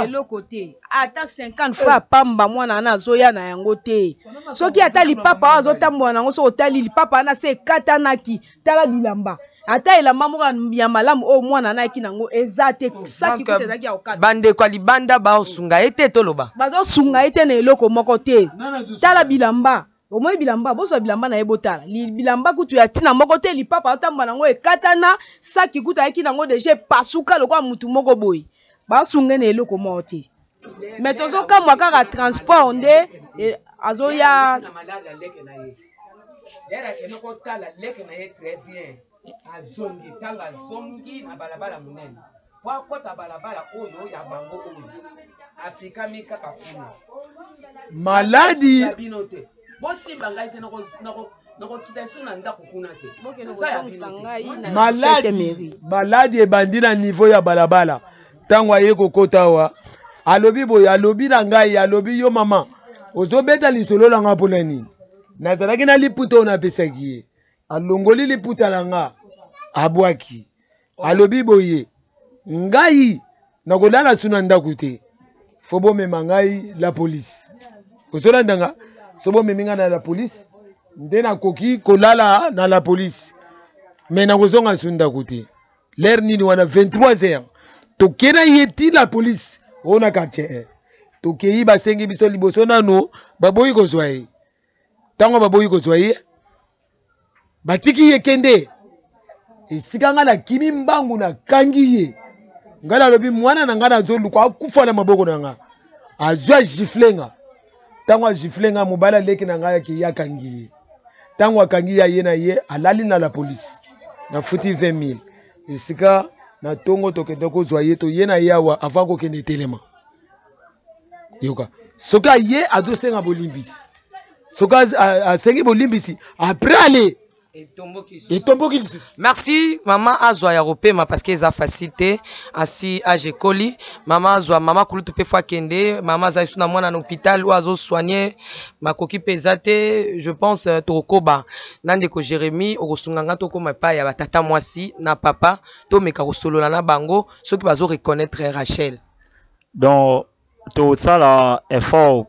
eloko te ata 50 fois pamba mwana wana azoya na yango te soki ata lipapa oyo azotambola nango soki otali lipapa wana se ekatanaki tala bilamba ata elamba moko ya malamu oyo mwana anayaki nango eza te saki kuta ezalaki ya kokata bandeko ya libanda baosunga ye te toloba bazosunga ye te na eloko moko te tala bilamba omoi bilamba bozwa bilamba na ye botala bilamba kutu ya ntina moko te lipapa atambola nango ekatana saki kuta ayaki nango deja epasuka lokola mutu moko boye basunga na eloko moko te mais tozokamwa kaka transport nde azoya azongi tanga azongi na balabala munene kwa kota balabala oyo ya bango oyo afikami kaka kuna maladi bosimba ngai te nakokita so na ndako kuna te maladi ebandi na niveau ya balabala ntango aye kokota awa alobi boye alobi na ngai alobi yo mama ozobeta lisolo na nga mpona nini nazalaki na liputa oyo napesaki ye alongoli liputa na nga abwaki alobi boye ngai nakolala suna ndako te fo bomema ngai la polisi kozolanda nga so bomemi nga na la polisi nde nakoki kolala na la polisi me nakozonga su ndako te lere nini wana 23h tokena ye ti la polisi oyo na quartier tokei basengi biso liboso nano baboyi kozwa ye ntango baboyi kozwa ye batiki ye kende esika nga nakimi mbangu nakangi ye ngai nalobi mwana na ngai nazoluka akufa na maboko na nga azwa gifle nga ntango agifle nga mobali aleki na ngai yake ye akangi ye ntango akangi ya ye na ye alali na la polisi nafuti 20 000 esika na tongo tokende kozwa ye to ye na ye awa avant kokende telema yoka soki aye azosenga bolimbisi soki asengi bolimbisi après aller merci maman azwa ya ropema parce que eza facilité asi age koli maman azwa mama kulutu pe fois kende mama azali suna mwana na hôpital ou azo soigner makoki pesate je pense tokoba nandeko Jérémy okosunganga tokoma pa ya batata mwasi na papa to meka kosolola na bango soki bazo reconnaître Rachel donc to sala effort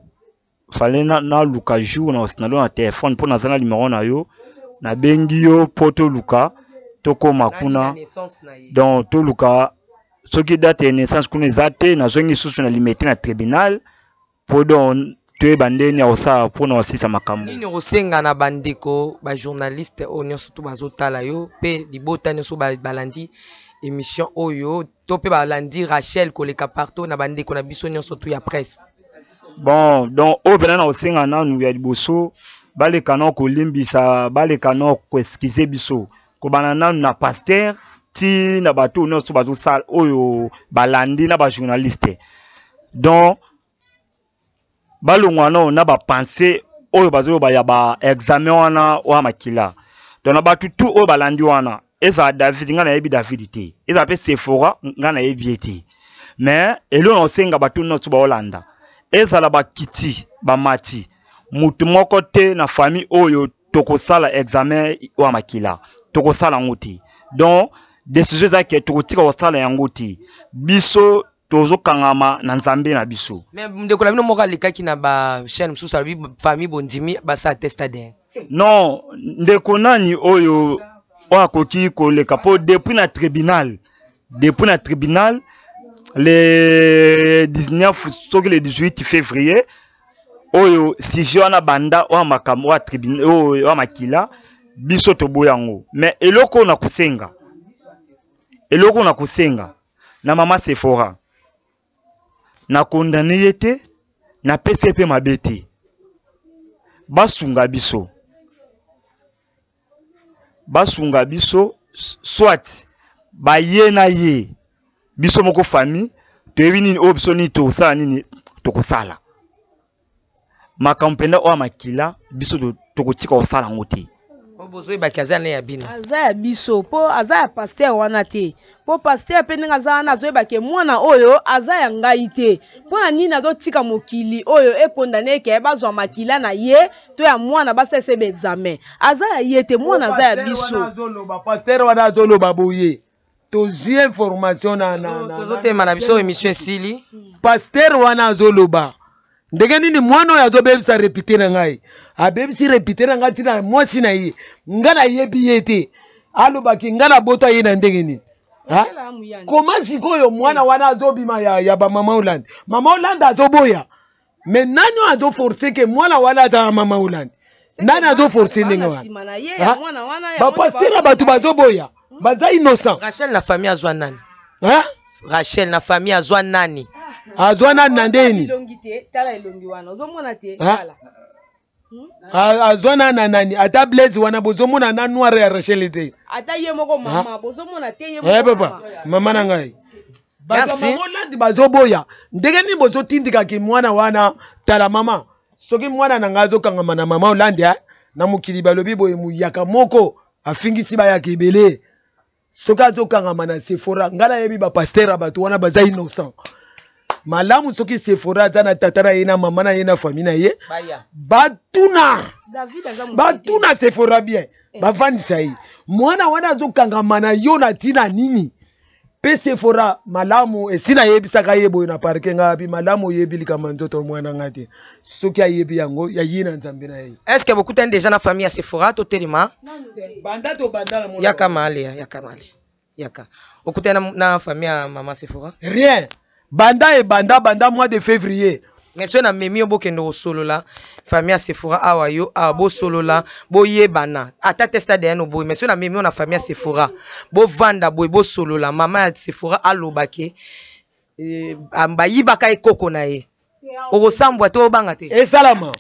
fallait na luka jour na lo na téléphone pour na zana numéro na yo na bengi yo poto luka toko makuna donc to luka soki date de naissance kuna zate na zongi susu na limité na tribunal pour don te bandeni osa pour na osisa makambo nini osenga na bandeko ba journaliste onyo surtout bazotala yo pe libota nyo so balandi émission oyo to pe balandi Rachel koleka partout na bandeko na biso nyo surtout ya presse bon donc o benana osenga na nu ya liboso bale kano ko limbisa bale kano ko excuser biso ko banana na pasteur ti na bato no so bazo sal oyo balandi na ba journaliste donc balongwa no na ba penser oyo bazo ba ya ba examen wana wa makila donc na bato tout oyo balandi wana eza David ngana yebi David te eza pe Sephora ngana yebi te mais elo no senga bato no so ba Holanda eza la ba kiti ba mati mutu moko te na famille oyo tokosala examen wa makila tokosala ngoti donc décision za ke tokotika kosala yango te biso tozo kangama na nzambe na biso mais ndeko la bino moko alikaki na ba chaîne mususu abi famille bondimi basa testade non ndeko nani oyo akoki koleka po depuis na tribunal le 19 soki le 18 février oyo si wana banda wa makambo wa tribunal oyo wa makila biso to boyango mais eloko na kusenga na mama Sephora na condamné yete na PCP mabete basunga biso soit baye na ye biso moko famille to nini o biso ni to sala nini to kosala makampenda o makila biso to kotika osala ngote obozo ibakazana ya bino azaya biso po azaya pasteur wana te po pasteur pe ndenge aza wana azoyebake mwana oyo azaya ngai te po na nini azotika mokili oyo ekondane ke bazwa makila na ye to ya mwana basesebe examen azaya ye te mwana azaya biso pasteur wana azoloba boye tozi information na tozotema na biso émission esili pasteur wana azoloba ndenge nini mwana oyo azobebisa repite na ngai abebisi repite na ngai tina mwasi na ye nga na yebi ye te alobaki nga na bota ye na ndenge nini koma sikoyo mwana wana azobima ya bamama Holland mama Holland azoboya me nani azoforce ke mwana wana aza mama Holland nani azoforce ndenge wana bapasteur bato bazoboya baza innocent Rachel na famille azwa nani Rachel na famille azwa nani na ndeni azwana na nani ata Blaise wana bozomona na noir ya Rachel te ata ye moko mama bozomona te ye moko papa mama na ngai merci Holland bazoboya ndenge ni bozotindika ki mwana wana tala mama soki mwana na ngai azokangama na mama Holland na mokili balobi boye muyaka moko afingisi bayaka ebele soki azokangama na Sephora ngala yebi ba pasteur bato wana baza innocent malamu soki Sephora aza na tata na ye na mama na ye na famille na ye batuna Sephora bien bavandisa ye mwana wana azokangama na yo na tina nini pe Sephora malamu esina yebisaka ye boye na parke ngapi malamu oyebi likama nzoto mwana ngati soki ayebi yango ya ye na nzambe na ye est-ce que beaucoup déjà na famille ya Sephora to telema banda na mwana yaka male yaka okutana na famille ya mama Sephora rien banda mois de février mais so na memi obokendo osolola famille ya Sephora awa yo bo solola boyebana ata testa de no boy mais so na memi na famille ya Sephora bo vanda boy bo solola mama ya Sephora alobake amba yibaka ekoko na ye okosambwa to obanga te esalama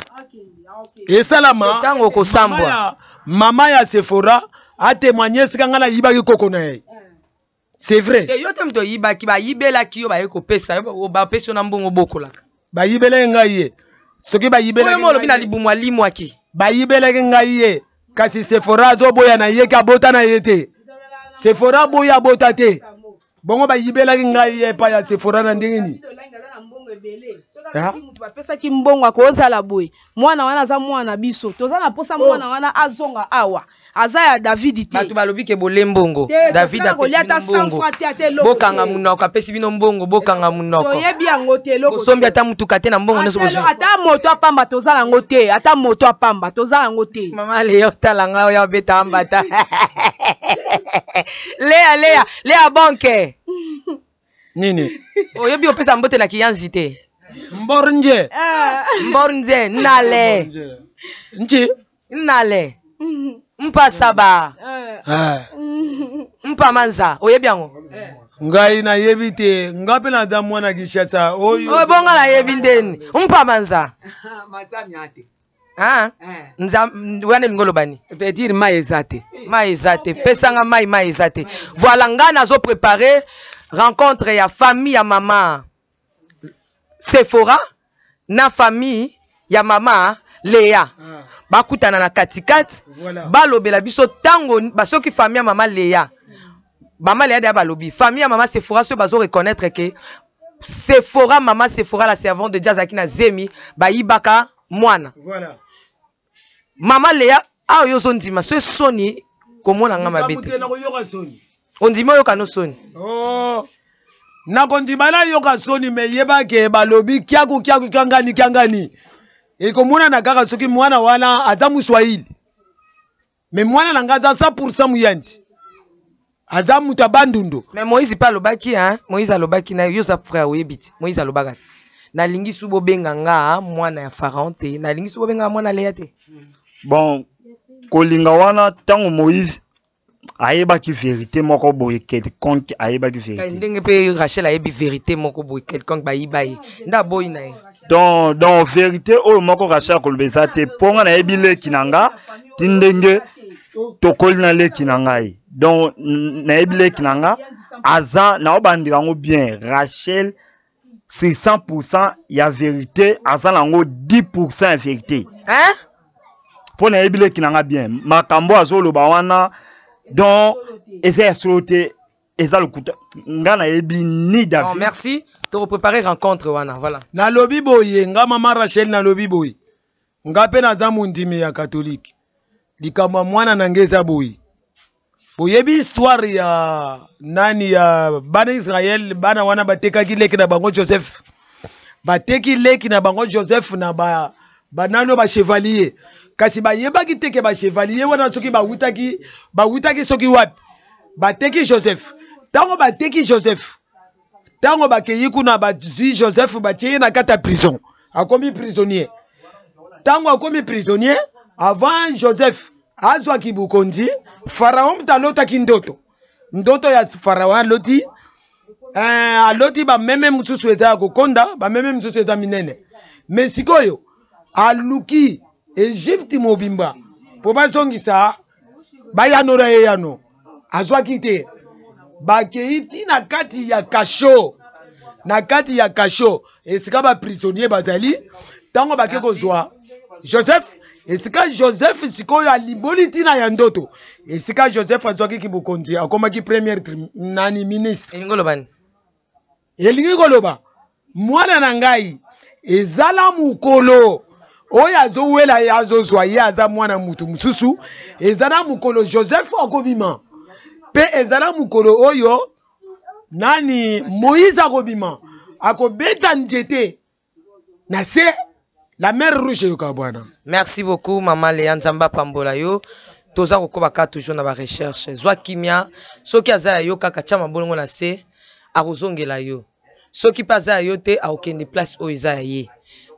esalama ntango okosambwa mama ya Sephora a témoigné sika nga na yibaki koko na ye. C'est vrai. Te yo te mto yibaki ba yibelaki yo ba ekopesa yo ba pesa na mbongo bokolaka. Ba yibele ngai ye. Soki ba yibele ngai. Oyo bina libumwa limwaki. Ba yibele ngai ye. Kasi Sephora zo boya na ye ka bota na ye te. Sephora boya bota te. Bongo ba yibele ngai ye pa ya Sephora na ndingini. Bapesaki mbongo akozala boye mwana wana aza mwana biso toza na posa mwana wana azonga awa aza ya David te bato balobi ke bolemmbongo David apesi mbongo bokanga munoko apesi bino mbongo bokanga munoko toyebi yango te eloko bosombi ata mutuka te na mbongo nyonso bozwi ata moto apamba toza nango te ata moto apamba toza nango te mama Léa tala nga oyo abeta ambata Léa banke nini oyebi opesa mbote na kiyanzi te Mbornje nale nale mpa saba mpa manza oyebi yango ngai na yebi te ngape na za mwana Kishasa oyo bonga na yebi ndeni mpa manza nza wana ngolo bani veut dire mai ezate pesanga mai ezate voilà nga nazo préparer rencontre ya famille ya mama Sephora na famille ya mama Léa bakutana na katikati balobela biso tango basoki famille ya mama Léa de balobi famille ya mama Sephora so bazo reconnaître que Sephora mama Sephora la servante de jazz akina zemi bayibaka mwana voilà mama Léa a yozo ndima so soni komona nga mabete ondima yo kano soni nakondimana yoka soni me yebake balobi kyaku kyangani ekomona na kaka soki mwana wana aza muswahili me mwana nanga aza 100% muyandi aza muta bandundu me Moïse pa lobaki Moïse alobaki na yo sa frère oyebiti Moïse alobaka na lingi subo benga nga mwana ya Pharaon te na lingi subo benga mwana Léa te bon kolinga wana tango Moïse ayebaki vérité moko boye quelconque ayebaki vérité ndenge pe Rachel ayebi vérité moko boye quelconque bayibaye nda boy na ye donc vérité oyo moko Rachel kolobeza te ponga na yebi leki nanga tindenge tokoli na leki nanga donc na yebi leki nanga aza na obandira ngo bien Rachel c'est 100% ya vérité aza nango 10% ya vérité pour na yebi leki nanga bien makambo azoloba wana donc eza ya solote eza lokuta ngana yebi ni David. Merci to préparer rencontre wana voilà na lobi boye nga mama Rachel na lobi boye nga pe na za mundimi ya catholique likamba mwana na ngeza boye boyebi histoire ya nani ya bana Israël bana wana batekaki leki na bango Joseph bateki leki na bango Joseph na banano ba chevalier kasi bayebaki teke ba chevalier wana soki bawutaki soki wapi bateki Joseph tango bateki Joseph tango bakeyi kuna bazwi Joseph batie na kata prison akomi prisonnier tango akomi prisonnier avant Joseph azwaki bukonzi Pharaon mtalotaki ndoto ya Pharaon aloti ba meme mususu eza kokonda ba meme mususu eza minene mais sikoyo aluki Egypte mobimba po bazongisa bayanora yano azwaki te bakeiti na kati ya kasho esika ba prisonnier bazali tango bake kozwa Joseph esika Joseph sikoyo aliboli tina ya ndoto esika Joseph azwaki kibukonzi akomaki premier nani ministre elingi koloba mwana na ngai ezala mukolo oyo azowela ye azozwa ye aza mwana mutu mususu ezala mukolo Joseph akobima pe ezala mukolo oyo nani Moïse akobima akobeta njete na se la mer rouge yoka bwana. Merci beaucoup maman Léa Nzamba pambola yo toza kokobaka toujours na ba recherche zwa kimia soki aza yo kaka chama bolongo na se akozongela yo soki paza yo te akokende place oyo eza ye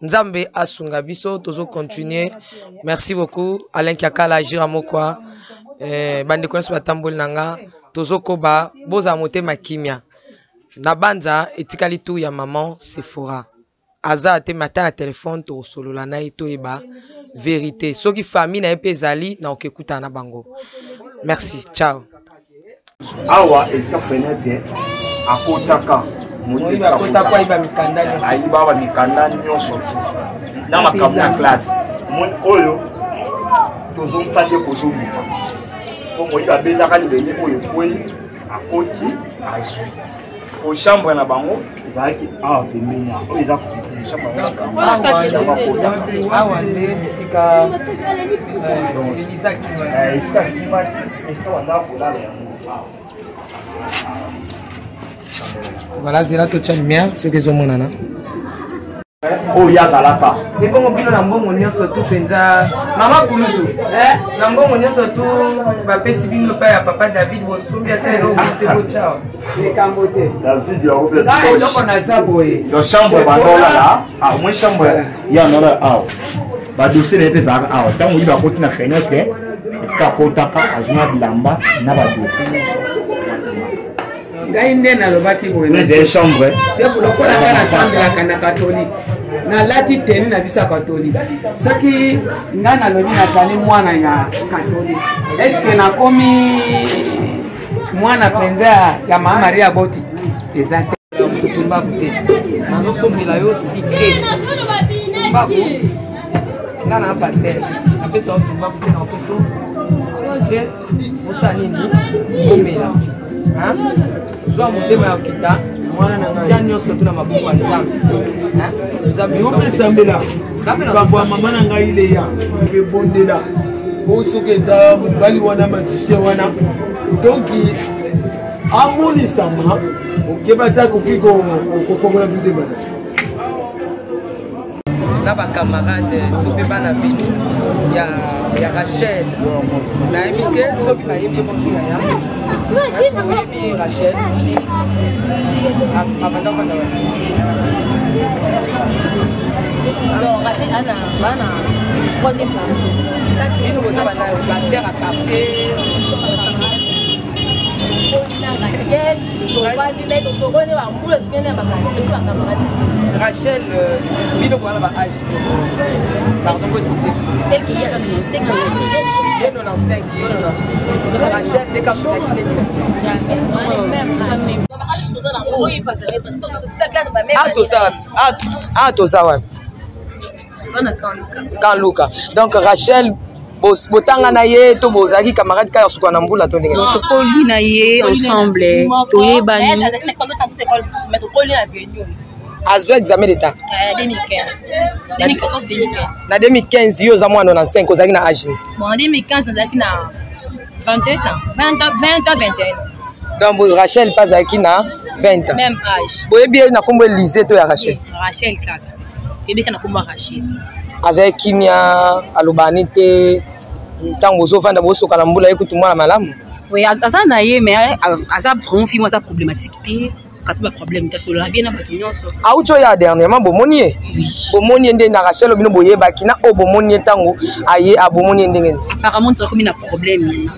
Nzambe asunga biso tozo continuer. Merci beaucoup Alain Kiakala Jira Mokwa bande konso batamboli nanga tozo koba boza motema kimia na banza etikali tu ya maman Sephora aza te mata na téléphone to solo la na to eba vérité soki famille na pe ezali na okekuta na bango. Merci, ciao. Awa esika fenêtre akotaka Moïse akota kwa iba mikanda aiba ba mikanda nyonso na makambo ya classe mon oyo tozomsa te kozongisa po Moïse abezaka libele oyo kweli akoti azwi au chambre na bango ezalaki awa pembeni oyo eza awa nde esika voilà, c'est là que tu as lumière, ce que sont monana. Oh, ya zalata. Et bon, on a un bon moyen surtout penza. Maman Kulutu, un bon moyen surtout. Papa Sibino père, papa David, vous souvenez de l'eau, ciao. Les Camboté. David, il y a ouvert. Là, donc on a ça boy. La chambre, là, ah, moi chambre, il y en a là, ah. Bah, dossier les deux ah, tant il va continuer à fenêtre, est-ce qu'à Kotaka, à Juna Bilamba, n'a pas dossier. Des chambres. C'est pour le coup la na catholique. Na lati teni na bisa catholique. Ce qui n'a na lobi na tani mwana ya catholique. Est-ce que na komi mwana penza ya mama Maria Boti? Exactement. Kutumba kute. Na no somela yo sike. Babu. Ngana pasteur. Apesa kutumba kute na opeso. Ok. Musa nini? Omela. Hein? Soit motema ya kita mwana na tia nyonso tu na maboko ya Nzambe. Nzambe opesambela kambo ya mama na ngai leya ebondela po soki eza mobali wana magicien wana donc amonisama okeba ta koki kofongola motema na bacamarade tope bana vini ya Rachel nayebi te soki bayebi bonjour ya est-ce que vous aimez Rachel? Non, Rachel Anna, troisième place. Il nous a placé à quartier. Rachel, il nous a âge. Pardon, excusez-moi. Et qui est 95. Rachel, des cap. Quand Luca. Donc Rachel, botanga na ye to bozaki camarade ka yosukwa na mbula to ndenge. To koli na ye ensemble. To yebani. Azo examen d'état. 2015. 2014-2015. Na 2015 yo za mwana 95 ozaki na âge. Bon, en 2015 nazaki na 22 ans. 20 ans, 21 ans. Donc Rachel pas zaki na 20 ans. Même âge. Boyebi na kombo Lisée to ya Rachel. Rachel 4. Kebeka na kombo Rachel. Aza kimia alobani te ntango zovanda bosoka na mbula ekutu mwana malamu. Oui, aza na ye mais aza vraiment fille moi ça problématique te. Quand pas problème ta solo la bien na batunyoso. Aucho ya dernièrement bomoni. Bomoni ndé na Rachel obino boyeba kina o bomoni ntango aye abomoni ndenge. Apparemment ça comme une problème.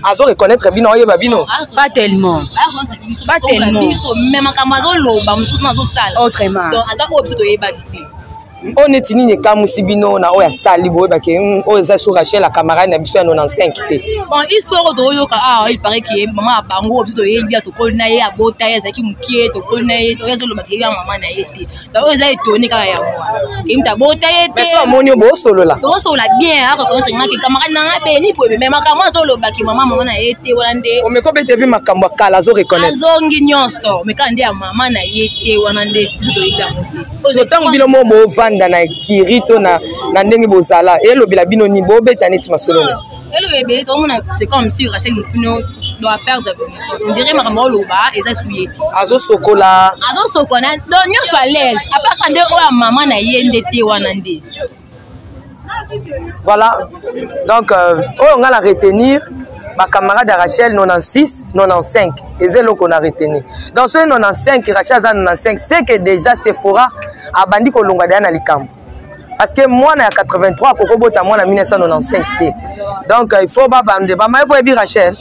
Azo reconnaître bino oyeba bino. Pas tellement. Pas tellement. Même quand mazo loba mususu nazo sala. Autrement. Donc aza ko obso yeba te. On est tini kamusi bino na oya sali boyeba ke o eza sur Rachel la camarade na biso ya 95 te. Bon histoire de yoka il paraît que maman bango obso yebi to kolina ye abota ye zaki mukie to kolina ye to yezo loba ke ya maman na yete. Donc eza étonné ka ya moi. Ke mta bota ye te. Mais so amoni bo solo la. To solo la bien a reconnaître que camarade na beni po mais makamwa zo loba ke maman na yete wana nde. O meko bete vi makamwa kala zo reconnaître. Azongi nyonso mais quand nde ya maman na yete wana nde zo yida. So tango bino mo bo vanda na kirito na ndenge bozala elobela bino ni bo beta neti masolo. Le bébé, c'est comme si Rachel Moukono doit perdre connaissance. On dirait maman loba et ça souillé. Azo sokola. Azo sokola. Donc nous sommes à l'aise. Après quand on a maman na yende te wanande. Voilà. Donc on a la retenir. Ma camarade Rachel 96, 95. Et c'est là qu'on a retenu. Dans ce 95, Rachel 95, c'est que déjà Sephora a bandi kolonga na likambo. Parce que moi, en 83, Coco Bota, moi, en 1995. Donc, il faut pas bande. Bah, moi, je Rachel.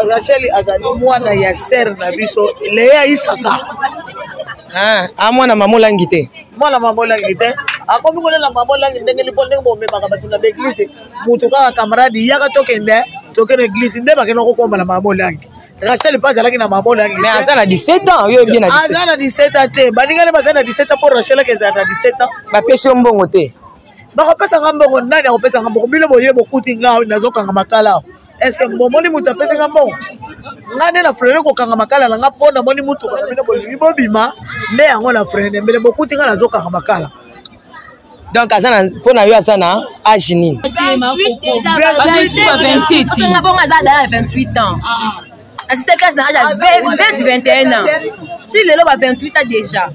Rachel, moi, il y a serre, il y a Isaka. Ah, mwana mama olangi te. Mwana mama olangi te. Akomi kolela mama olangi ndenge liponde bomemaka bato na l'église. Mutu kaka camarade yaka tokende église nde bakena kokomba na mama olangi. Rachel pas alaki na mama olangi. Mais asa na 17 ans, yo bien na 17. Asa na 17 ans te. Baninga ne baza na 17 ans pour Rachel ke za na 17 ans. Ba pesi mbongo te. Bakopesa ngambongo nani akopesa ngambongo bino boye bokuti nga nazokanga makala. Est-ce que momoni mutu apesa ngambongo? Ngane na frère ko kanga makala na ngapona moni mutu ko bino bolimi bobima me yango na frère mbele bokuti nga nazokanga makala. Donc azana pona yo azana âge nini? 28 ans. C'est classe dans âge 21 ans. Si le lot 28 ans déjà.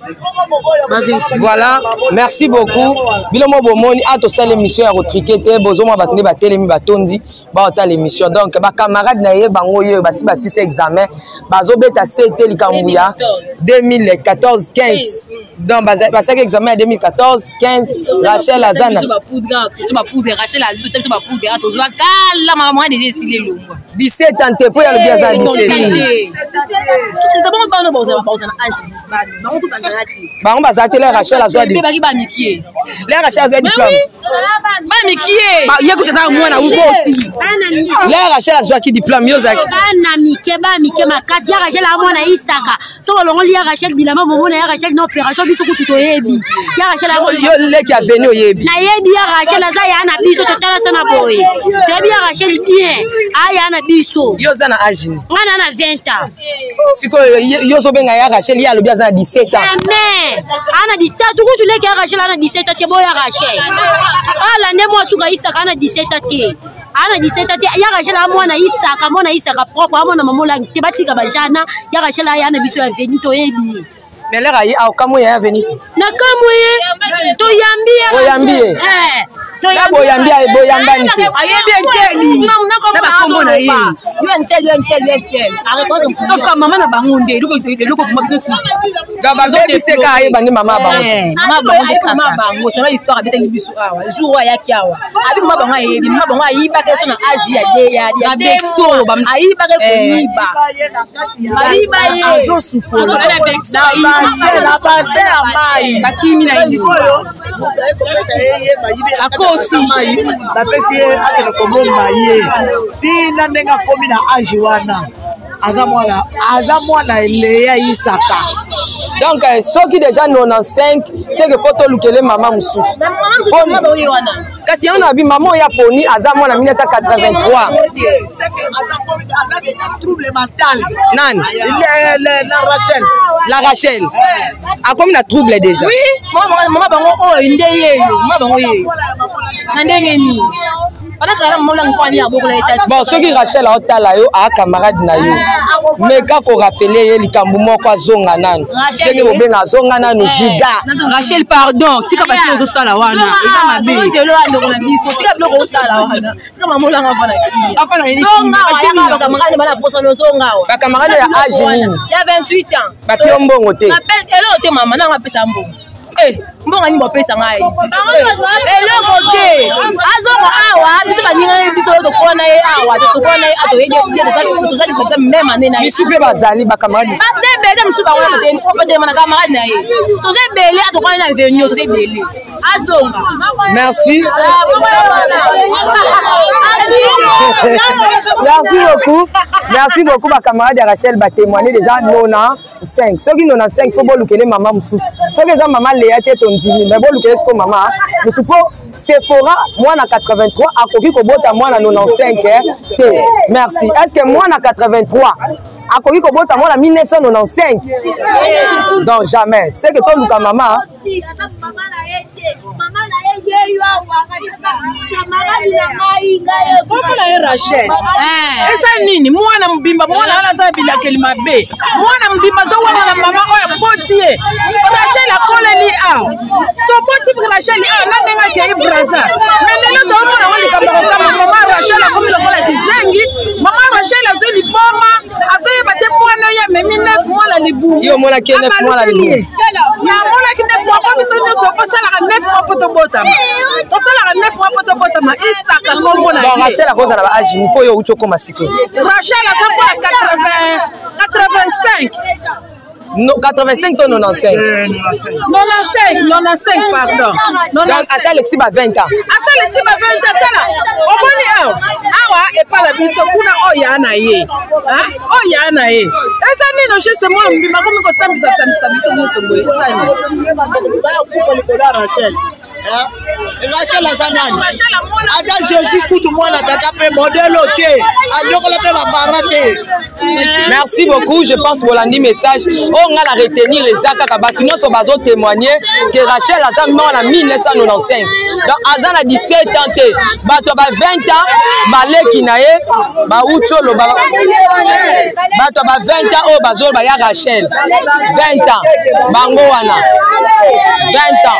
Voilà, merci beaucoup. Bilomo bomoni a to sala émission ya retriquete bozoma batne ba telemi batondi ba ota l'émission. Donc ba camarade na ye bango yo basi basi ce examen bazo beta CT likambuya 2014 15. Donc basa examen 2014 15 Rachel Azana. Tu vas poudre Rachel Azana, tu vas poudre to zwa kala maman déjà stylé lo. 17 ans te po ya le bien za 17. Bango bazate la Rachel azwa di. Beba ki ba mikie. La Rachel azwa diplôme. Ba mikie. Ba yekuta za mwana ukoti. La Rachel azwa ki diplôme yo zaki. Ba mikie makasi ya Rachel amona isaka. So longo li ya Rachel bilama momona ya Rachel na opération biso ku tuto yebi. Ya Rachel yo le ki a venu yebi. Na yebi ya Rachel aza ya na biso totala sana boy. Yebi ya Rachel bien. Aya na biso. Yo za na âge ni. Mwana na 20 ans. Siko yo so benga ya Rachel ya lobi za 17 ans. Amen. Ana ditatu kutu leki ya Rachel ana 17 ans ke boya Rachel. Ala ne mo tuka isaka ana 17 ans ke. Ana 17 ans ya Rachel amona isaka propre amona mamola te batika bajana ya Rachel ya na biso ya veni to yebi. Mais là il a kamo ya veni. Na kamo ye to yambie. Oyambie. La boyambia e boyambani te. Ayebi enteli. Na ba kombo na ye. Yo enteli. Sauf que maman na bangonde, loko kuma biso tu. Da ba zo biseka ayeba ni mama bango. Mama bango, c'est la histoire beteli biso awa. Jour wa yaki awa. Abi mama bango ayebi, mama bango ayiba ke so na agi ya Bexo, ayiba ke ko yiba. Ayiba ye. Azo suko. Na Bexo. La base amai. Bakimi na yiso yo. Akosi bapesi ye akende komomba ye tina ndenge akomi na age wana aza mwana eleya isaka. Donc soki déjà 95 c'est que faut tolukele mama mususu. Kasi yana bi maman ya poni aza mwana 1983. C'est que aza déjà trouble mental. Nani? La Rachel. A comme na trouble déjà. Oui, maman bango o ndeye yo, maman bango ye. Na ndenge ni. Bon, ceux qui Rachel a otala yo a camarade na yo. Mais quand faut rappeler ye likambu moko azonga nanu. Tenge bobenga azonga nanu giga. Rachel pardon, tika basi ozo sala wana. Eza mabe. Ozo lo ando na biso, tika biloko osala wana. Tika mamola nga fana ki. Afana ni. Zonga ya ba camarade bana posa no zonga wa. Ba camarade ya âge nini? Ya 28 ans. Ba pio mbongo te. Na pe elo te mama na ngapesa mbongo. Mbonga ni bopesa ngai. Eloko te. Azoko awa, biso baninga biso to kona ye awa, to kona ye ato yeye to zali ko même année na. Biso pe bazali ba camarade. Ba te bele biso ba wona te ko pe mana camarade na ye. To ze bele ato kona na venue to ze bele. Azonga. Merci. Merci beaucoup ma camarade Rachel ba témoigner déjà 95. Ceux qui 95 faut bolukele maman mususu. Ceux qui maman Léa te tondimi mais bolukele ce maman musupo Sephora moi na 83 akoki ko bota moi na 95 te. Merci. Est-ce que moi na 83 akoki ko bota moi na 1995? Donc jamais. C'est que toi luka maman Rachel. Esa nini mwana mbimba mwana anaza bila kelima be mwana mbimba zo wana mama oya potie Rachel akoleli a to poti Rachel a na ndenga ke Braza melelo to mwana wali kama mama Rachel akomi lokola kizengi mama Rachel azoli boma azoye bate mwana ya memi 9 mwana libu yo mwana ke 9 mwana libu na mwana ke 9 mwana biso to pasala 9 mwana poto bota to sala 9 mwana poto bota ma isaka kombo na bon Rachel akoza na ba age ni po yo ucho koma siko Rachel a 85 85 to 95. 95 pardon. Donc asa Alexis ba 20 ans. Asa Alexis ba 20 ans tala. Omoni awa e pa la biso kuna oya na ye. Hein? Oya na ye. Esa nino chez c'est moi mbima comme ko samisa biso moto boye. Esa ni. Ba kufa Nicolas Rachel. Rachel azanani. Ada Jésus futu mwana tata pe modelo te. Adiokola pe ba barate. Merci beaucoup, je pense Bolandi message. On a la retenir les akaka batuno so bazo témoigner que Rachel a mort en 1995. Donc Azan a 17 ans te. Bato ba 20 ans, ba leki na ye, ba ucholo ba bato ba 20 ans o bazo ba ya Rachel. 20 ans. Bango wana. 20 ans.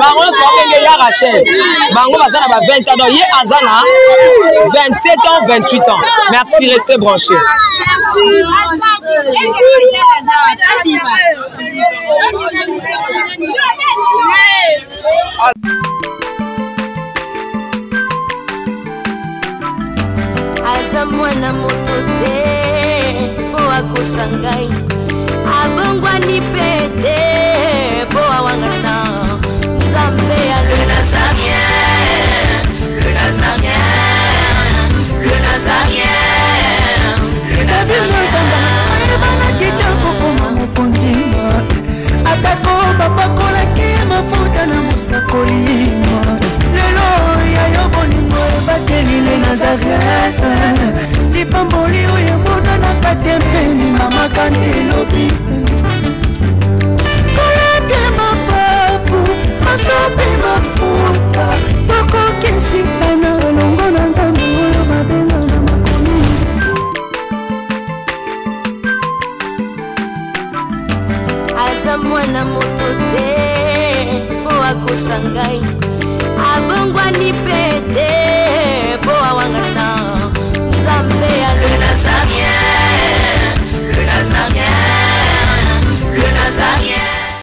Bango so ba ya Rachel. Bango bazana ba 20 ans. Donc ye Azana 27 ans, 28 ans. Merci, restez branchés. Aza mwana moto te po akosangai abongwani pete po awangata Nzambe ya le Nazarien, le Nazarien, le Nazarien, le Nazarien. Atako babakolaki mafuta na mosakolima lelo yayo bolingo ebateli le Nazareth lipamboli oyo emonanaka tempeni mama kandi elobi koleke mapapu masopi mafuta tokokisikana elongo na Nzambe oyo babenga na makomi Aza mwana moto te po akosangai abongwani pete po awangata